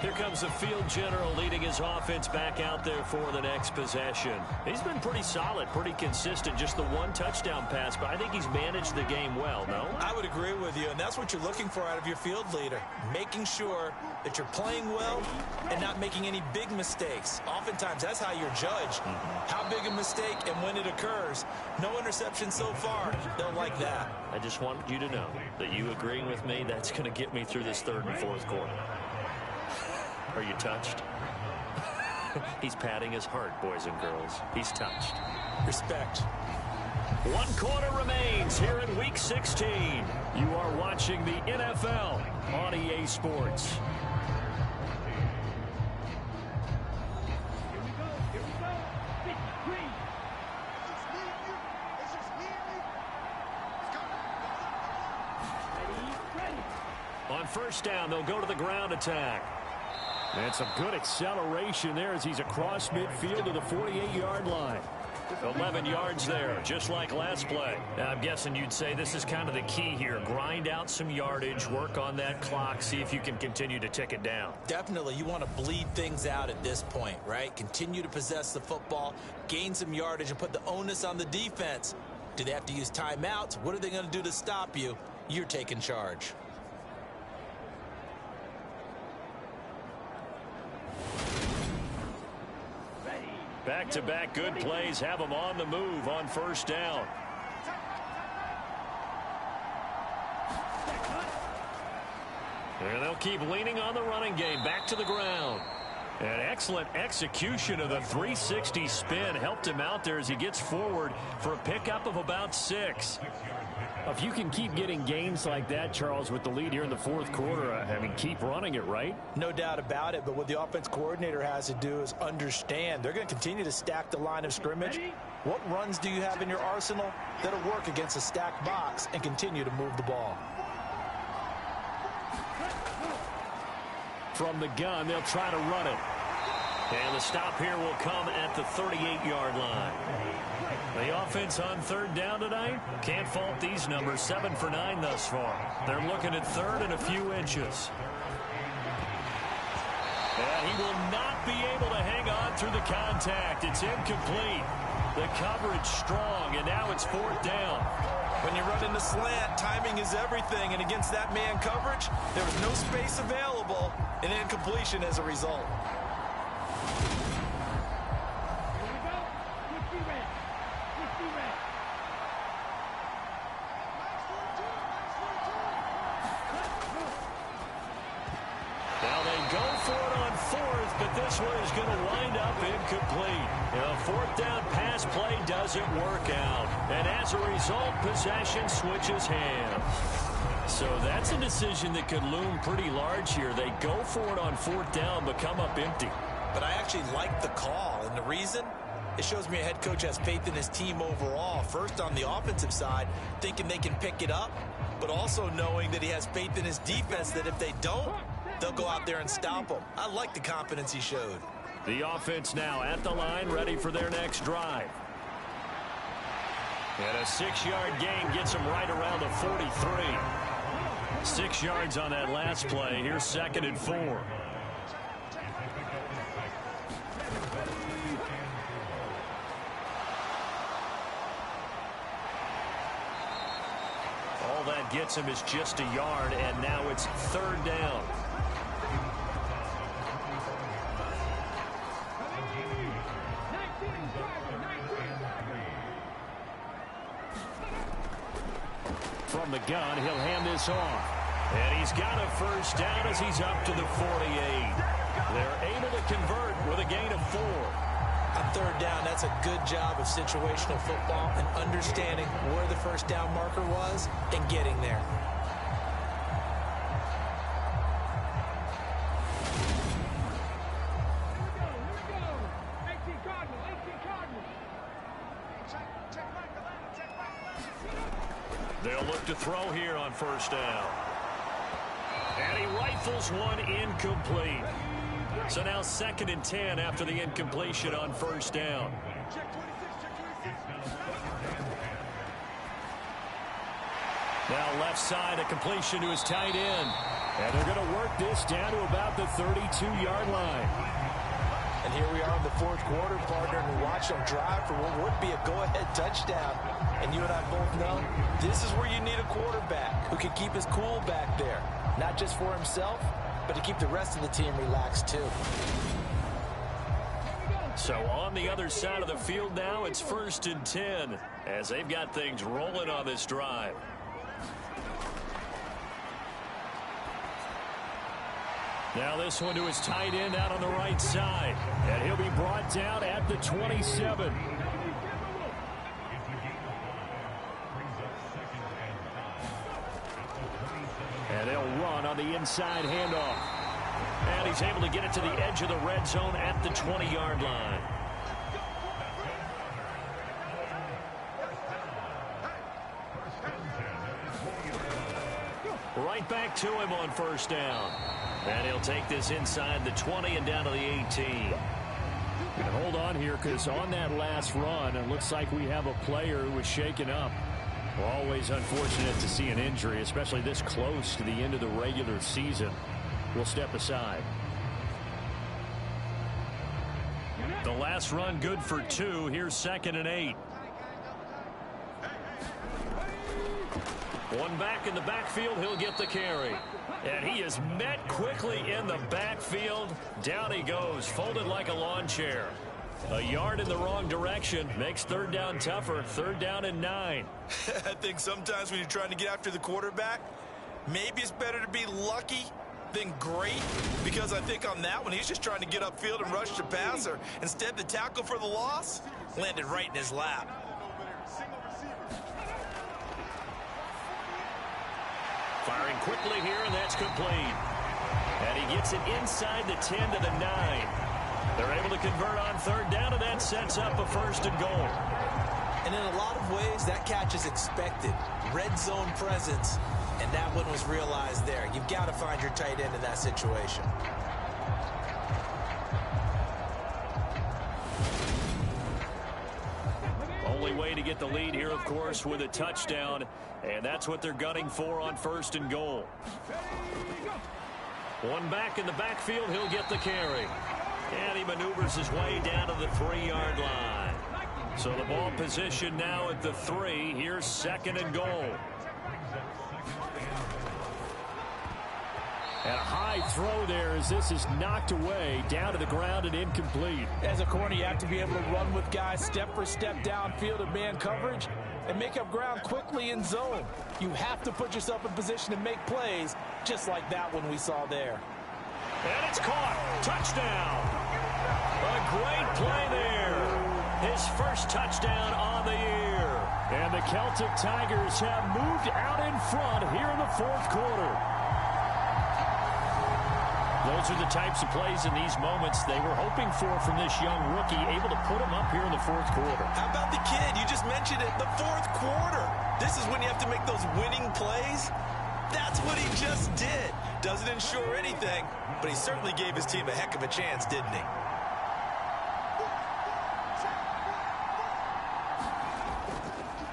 Here comes the field general leading his offense back out there for the next possession. He's been pretty solid, pretty consistent, just the 1 touchdown pass, but I think he's managed the game well, no? I would agree with you, and that's what you're looking for out of your field leader, making sure that you're playing well and not making any big mistakes. Oftentimes, that's how you're judged. How big a mistake and when it occurs. No interception so far. They'll like that. I just want you to know that you agreeing with me, that's going to get me through this 3rd and 4th quarter. Are you touched? He's patting his heart, boys and girls. He's touched. Respect. 1 quarter remains here in Week 16. You are watching the NFL on EA Sports. On 1st down, they'll go to the ground attack. And some good acceleration there as he's across midfield to the 48-yard line. 11 yards there, just like last play. Now, I'm guessing you'd say this is kind of the key here. Grind out some yardage, work on that clock, see if you can continue to tick it down. Definitely, you want to bleed things out at this point, right? Continue to possess the football, gain some yardage, and put the onus on the defense. Do they have to use timeouts? What are they going to do to stop you? You're taking charge. Back-to-back good plays have them on the move on 1st down. And they'll keep leaning on the running game. Back to the ground. An excellent execution of the 360 spin helped him out there as he gets forward for a pickup of about 6. If you can keep getting gains like that, Charles, with the lead here in the 4th quarter, I mean, keep running it, right? No doubt about it, but what the offense coordinator has to do is understand. They're going to continue to stack the line of scrimmage. What runs do you have in your arsenal that'll work against a stacked box and continue to move the ball? From the gun, they'll try to run it. And the stop here will come at the 38-yard line. The offense on third down tonight, can't fault these numbers. 7 for 9 thus far. They're looking at third and a few inches. And he will not be able to hang on through the contact. It's incomplete. The coverage strong, and now it's fourth down. When you run in the slant, timing is everything, and against that man coverage, there was no space available, and incompletion as a result. Now they go for it on fourth, but this one is going to wind up incomplete. A fourth down pass play doesn't work out. And as a result, possession switches hands. So that's a decision that could loom pretty large here. They go for it on fourth down, but come up empty. But I actually like the call, and the reason? It shows me a head coach has faith in his team overall. First, on the offensive side, thinking they can pick it up, but also knowing that he has faith in his defense that if they don't, they'll go out there and stop them. I like the confidence he showed. The offense now at the line, ready for their next drive. And a 6-yard gain gets them right around the 43. 6 yards on that last play. Here's 2nd and 4. All that gets him is just a yard, and now it's third down. From the gun, he'll hand this off. And he's got a first down as he's up to the 48. They're able to convert with a gain of 4. On third down, that's a good job of situational football and understanding where the first down marker was and getting there. They'll look to throw here on first down. And he rifles one incomplete. So now 2nd and 10 after the incompletion on first down. Now left side, a completion to his tight end. And they're going to work this down to about the 32-yard line. And here we are in the fourth quarter, partner, and we watch them drive for what would be a go-ahead touchdown. And you and I both know this is where you need a quarterback who can keep his cool back there. Not just for himself, but to keep the rest of the team relaxed too. So on the other side of the field now, it's 1st and 10 as they've got things rolling on this drive. Now this one to his tight end out on the right side. And he'll be brought down at the 27. And they'll run on the inside handoff. And he's able to get it to the edge of the red zone at the 20-yard line. Right back to him on first down. And he'll take this inside the 20 and down to the 18. And hold on here, because on that last run, it looks like we have a player who was shaken up. Always unfortunate to see an injury, especially this close to the end of the regular season. We'll step aside. The last run good for 2. Here's 2nd and 8. One back in the backfield. He'll get the carry. And he is met quickly in the backfield. Down he goes, folded like a lawn chair. A yard in the wrong direction makes third down tougher. 3rd down and 9. I think sometimes when you're trying to get after the quarterback, maybe it's better to be lucky than great, because I think on that one, he's just trying to get upfield and rush the passer. Instead, the tackle for the loss landed right in his lap. Firing quickly here, and that's complete. And he gets it inside the 10 to the 9. They're able to convert on third down, and that sets up a 1st and goal. And in a lot of ways, that catch is expected. Red zone presence, and that one was realized there. You've got to find your tight end in that situation. way to get the lead here, of course, with a touchdown. And that's what they're gunning for on 1st and goal. One back in the backfield. He'll get the carry. And he maneuvers his way down to the 3-yard line. So the ball position now at the 3. Here's 2nd and goal. And a high throw there as this is knocked away, down to the ground and incomplete. As a corner, you have to be able to run with guys step for step downfield in man coverage and make up ground quickly in zone. You have to put yourself in position to make plays, just like that one we saw there. And it's caught. Touchdown. A great play there. His first touchdown on the year. And the Celtic Tigers have moved out in front here in the 4th quarter. Those are the types of plays in these moments they were hoping for from this young rookie, able to put him up here in the 4th quarter. How about the kid? You just mentioned it, the 4th quarter. This is when you have to make those winning plays. That's what he just did. Doesn't ensure anything, but he certainly gave his team a heck of a chance, didn't he?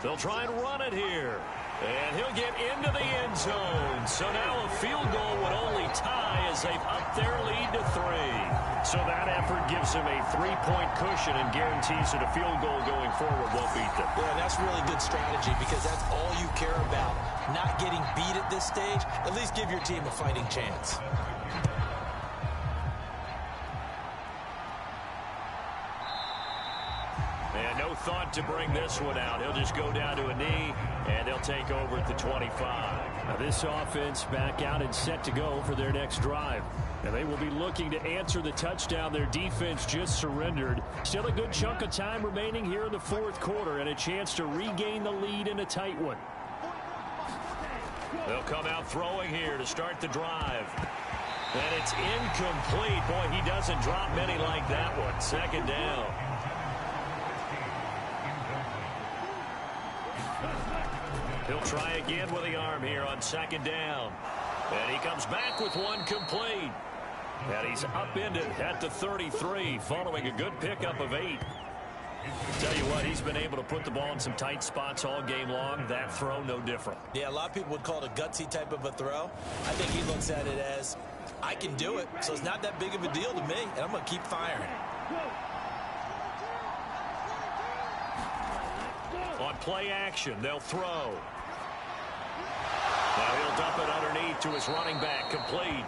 They'll try and run it here. And he'll get into the end zone. So now a field goal would only tie as they've upped their lead to 3. So that effort gives them a 3-point cushion and guarantees that a field goal going forward won't beat them. Yeah, that's really good strategy because that's all you care about. Not getting beat at this stage. At least give your team a fighting chance. And no thought to bring this one out. He'll just go down to a knee, and they'll take over at the 25. Now this offense back out and set to go for their next drive. And they will be looking to answer the touchdown their defense just surrendered. Still a good chunk of time remaining here in the 4th quarter and a chance to regain the lead in a tight one. They'll come out throwing here to start the drive. And it's incomplete. Boy, he doesn't drop many like that one. 2nd down. He'll try again with the arm here on 2nd down. And he comes back with one complete. And he's upended at the 33 following a good pickup of 8. Tell you what, he's been able to put the ball in some tight spots all game long. That throw, no different. Yeah, a lot of people would call it a gutsy type of a throw. I think he looks at it as, I can do it, so it's not that big of a deal to me, and I'm going to keep firing. On play action, they'll throw. Now he'll dump it underneath to his running back, complete.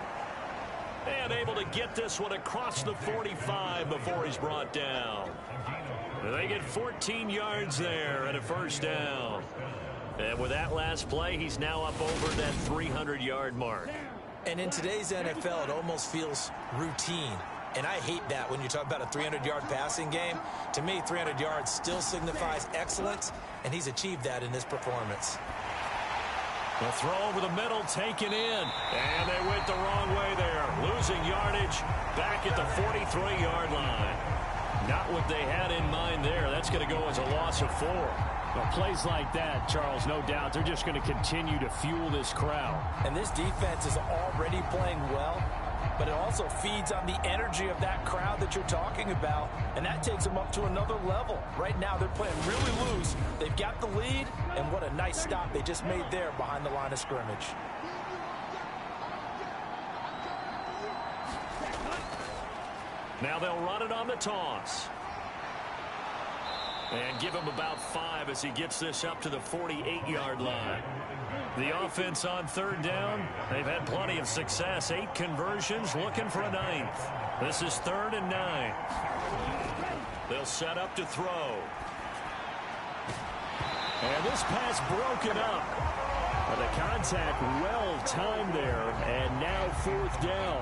And able to get this one across the 45 before he's brought down. They get 14 yards there and a 1st down. And with that last play, he's now up over that 300-yard mark. And in today's NFL, it almost feels routine. And I hate that when you talk about a 300-yard passing game. To me, 300 yards still signifies excellence, and he's achieved that in this performance. The throw over the middle, taken in. And they went the wrong way there. Losing yardage back at the 43-yard line. Not what they had in mind there. That's going to go as a loss of 4. Well, plays like that, Charles, no doubt, they're just going to continue to fuel this crowd. And this defense is already playing well, but it also feeds on the energy of that crowd that you're talking about, and that takes them up to another level. Right now, they're playing really loose. They've got the lead, and what a nice stop they just made there behind the line of scrimmage. Now they'll run it on the toss. And give him about 5 as he gets this up to the 48-yard line. The offense on 3rd down, they've had plenty of success. 8 conversions, looking for a 9th. This is 3rd and 9. They'll set up to throw. And this pass broken up. And the contact well timed there, and now 4th down.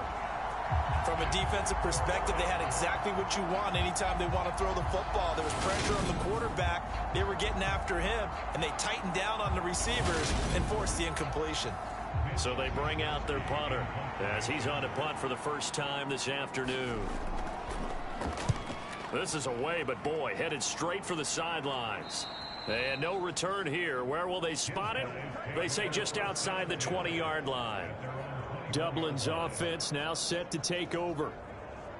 From a defensive perspective, they had exactly what you want anytime they want to throw the football. There was pressure on the quarterback. They were getting after him, and they tightened down on the receivers and forced the incompletion. So they bring out their punter as he's on a punt for the first time this afternoon. This is away, but boy, headed straight for the sidelines. And no return here. Where will they spot it? They say just outside the 20-yard line. Dublin's offense now set to take over.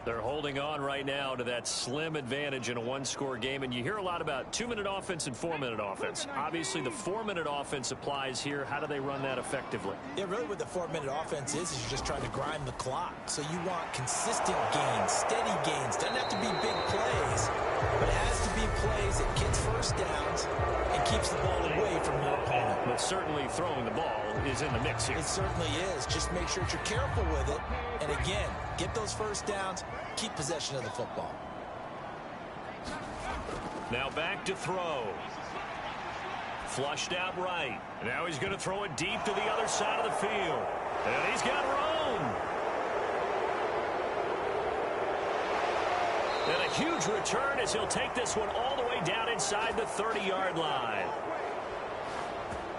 They're holding on right now to that slim advantage in a one-score game, and you hear a lot about 2-minute offense and 4-minute offense. Obviously, the 4-minute offense applies here. How do they run that effectively? Yeah, really what the 4-minute offense is you're just trying to grind the clock. So you want consistent gains, steady gains. Doesn't have to be big plays, but it has to be plays that gets first downs and keeps the ball away from your opponent. But certainly throwing the ball is in the mix here. It certainly is. Just make sure that you're careful with it. And again, get those first downs, keep possession of the football. Now back to throw. Flushed out right. Now he's going to throw it deep to the other side of the field. And he's got room. And a huge return as he'll take this one all the way down inside the 30-yard line.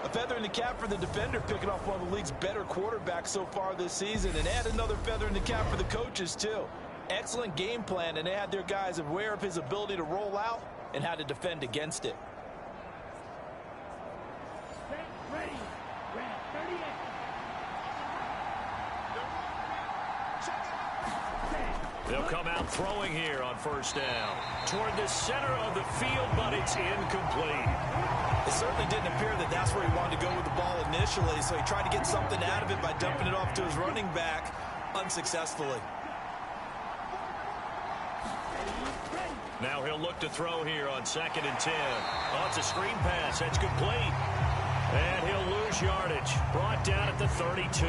A feather in the cap for the defender, picking off one of the league's better quarterbacks so far this season, and add another feather in the cap for the coaches, too. Excellent game plan, and they had their guys aware of his ability to roll out and how to defend against it. Ready. 38. They'll come out throwing here on first down. Toward the center of the field, but it's incomplete. It certainly didn't appear that that's where he wanted to go with the ball initially, so he tried to get something out of it by dumping it off to his running back unsuccessfully. Now he'll look to throw here on 2nd and 10. Oh, it's a screen pass. That's complete. And he'll lose yardage. Brought down at the 32.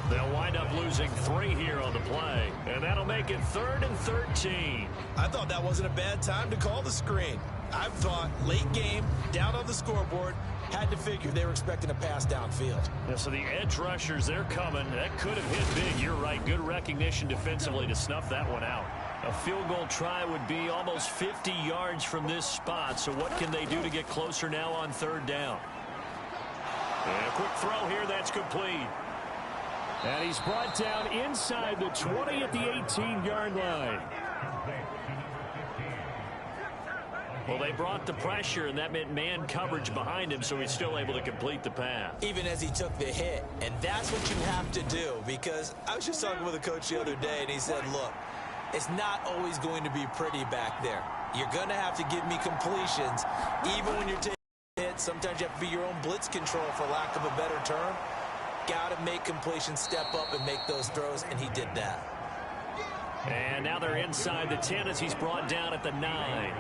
They'll wind up losing 3 here on the play. And that'll make it 3rd and 13. I thought that wasn't a bad time to call the screen. I thought late game, down on the scoreboard, had to figure they were expecting a pass downfield. Yeah, so the edge rushers, they're coming. That could have hit big. You're right. Good recognition defensively to snuff that one out. A field goal try would be almost 50 yards from this spot. So what can they do to get closer now on 3rd down? And a quick throw here. That's complete. And he's brought down inside the 20 at the 18-yard line. Well, they brought the pressure, and that meant man coverage behind him, so he's still able to complete the pass. Even as he took the hit, and that's what you have to do, because I was just talking with a coach the other day, and he said, look, it's not always going to be pretty back there. You're going to have to give me completions, even when you're taking hits. Sometimes you have to be your own blitz control, for lack of a better term. Got to make completions, step up, and make those throws, and he did that. And now they're inside the 10 as he's brought down at the 9.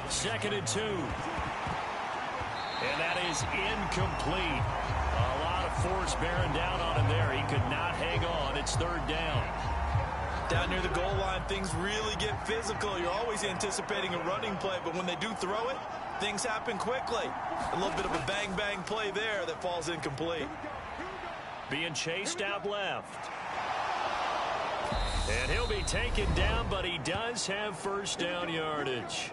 2nd and 2. And that is incomplete. A lot of force bearing down on him there. He could not hang on. It's 3rd down. Down near the goal line, things really get physical. You're always anticipating a running play, but when they do throw it, things happen quickly. A little bit of a bang-bang play there that falls incomplete. Being chased out left. And he'll be taken down, but he does have first down yardage.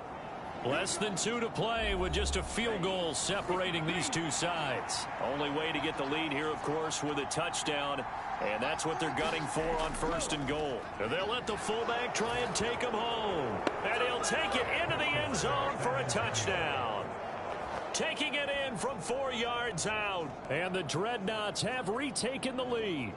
Less than 2 to play with just a field goal separating these two sides. Only way to get the lead here, of course, with a touchdown. And that's what they're gunning for on 1st and goal. And they'll let the fullback try and take him home. And he'll take it into the end zone for a touchdown. Taking it in from 4 yards out. And the Dreadnoughts have retaken the lead.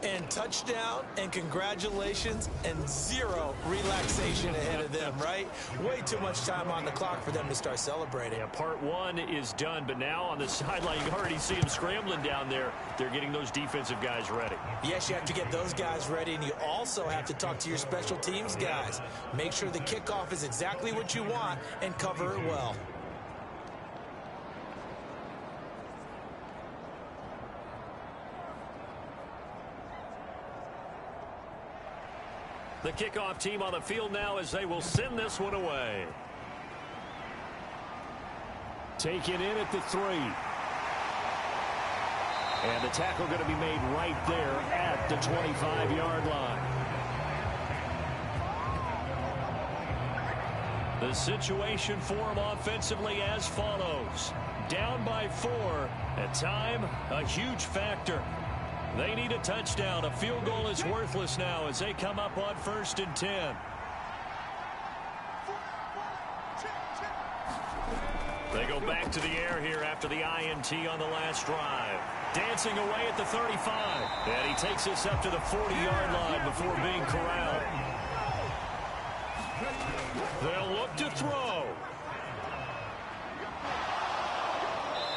And touchdown, and congratulations, and 0 relaxation ahead of them, right? Way too much time on the clock for them to start celebrating. Yeah, part 1 is done, but now on the sideline, you can already see them scrambling down there. They're getting those defensive guys ready. Yes, you have to get those guys ready, and you also have to talk to your special teams guys. Make sure the kickoff is exactly what you want and cover it well. The kickoff team on the field now as they will send this one away. Taken in at the 3. And the tackle going to be made right there at the 25-yard line. The situation for them offensively as follows. Down by 4. At time, a huge factor. They need a touchdown. A field goal is worthless now as they come up on 1st and 10. They go back to the air here after the INT on the last drive. Dancing away at the 35. And he takes this up to the 40-yard line before being corralled. They'll look to throw.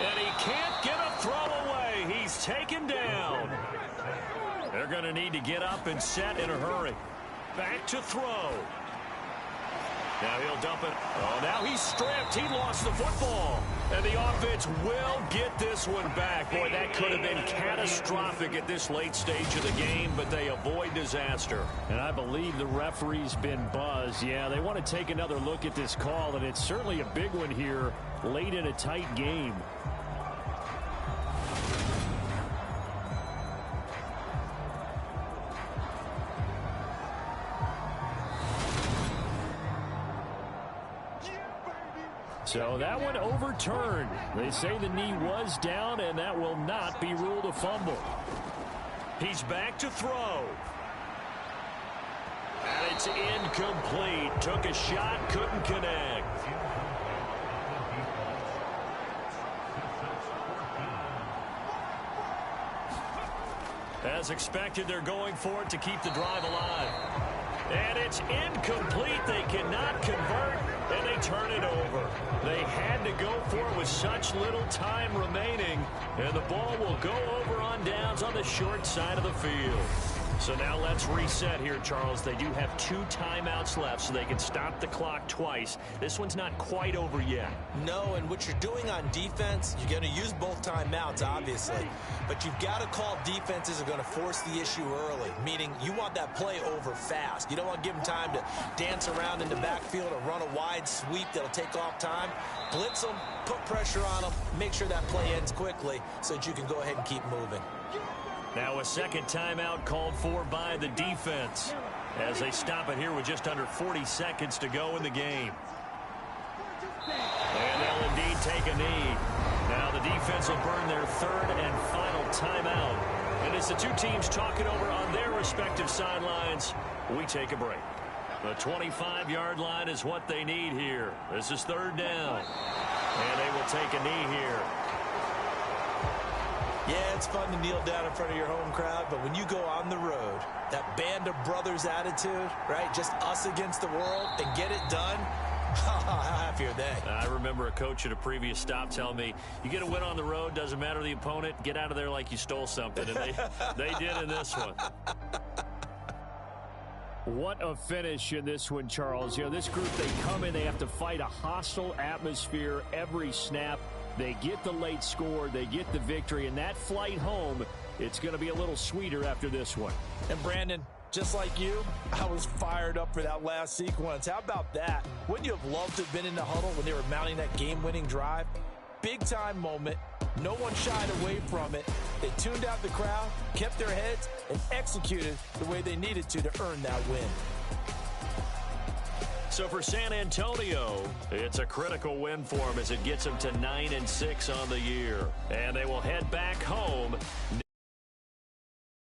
And he can't get a throw away. He's taken down. They're going to need to get up and set in a hurry. Back to throw. Now he'll dump it. Oh, now he's stripped. He lost the football. And the offense will get this one back. Boy, that could have been catastrophic at this late stage of the game, but they avoid disaster. And I believe the referee's been buzzed. Yeah, they want to take another look at this call, and it's certainly a big one here late in a tight game. So that one overturned. They say the knee was down, and that will not be ruled a fumble. He's back to throw. And it's incomplete. Took a shot, couldn't connect. As expected, they're going for it to keep the drive alive. And it's incomplete. They cannot convert, and they turn it over. They had to go for it with such little time remaining, and the ball will go over on downs on the short side of the field. So now let's reset here, Charles. They do have 2 timeouts left, so they can stop the clock twice. This one's not quite over yet. No, and what you're doing on defense, you're going to use both timeouts, obviously. But you've got to call defenses are going to force the issue early, meaning you want that play over fast. You don't want to give them time to dance around in the backfield or run a wide sweep that'll take off time. Blitz them, put pressure on them, make sure that play ends quickly so that you can go ahead and keep moving. Now a second timeout called for by the defense as they stop it here with just under 40 seconds to go in the game. And they'll indeed take a knee. Now the defense will burn their 3rd and final timeout. And as the 2 teams talk it over on their respective sidelines, we take a break. The 25-yard line is what they need here. This is 3rd down. And they will take a knee here. Yeah, it's fun to kneel down in front of your home crowd, but when you go on the road, that band of brothers attitude, right, just us against the world, and get it done, how happy are they? I remember a coach at a previous stop telling me, you get a win on the road, doesn't matter the opponent, get out of there like you stole something, and they did in this one. What a finish in this one, Charles. You know, this group, they come in, they have to fight a hostile atmosphere every snap. They get the late score, they get the victory, and that flight home, it's going to be a little sweeter after this one. And Brandon, just like you, I was fired up for that last sequence. How about that? Wouldn't you have loved to have been in the huddle when they were mounting that game-winning drive? Big-time moment. No one shied away from it. They tuned out the crowd, kept their heads, and executed the way they needed to earn that win. So for San Antonio, it's a critical win for them as it gets them to 9-6 on the year. And they will head back home.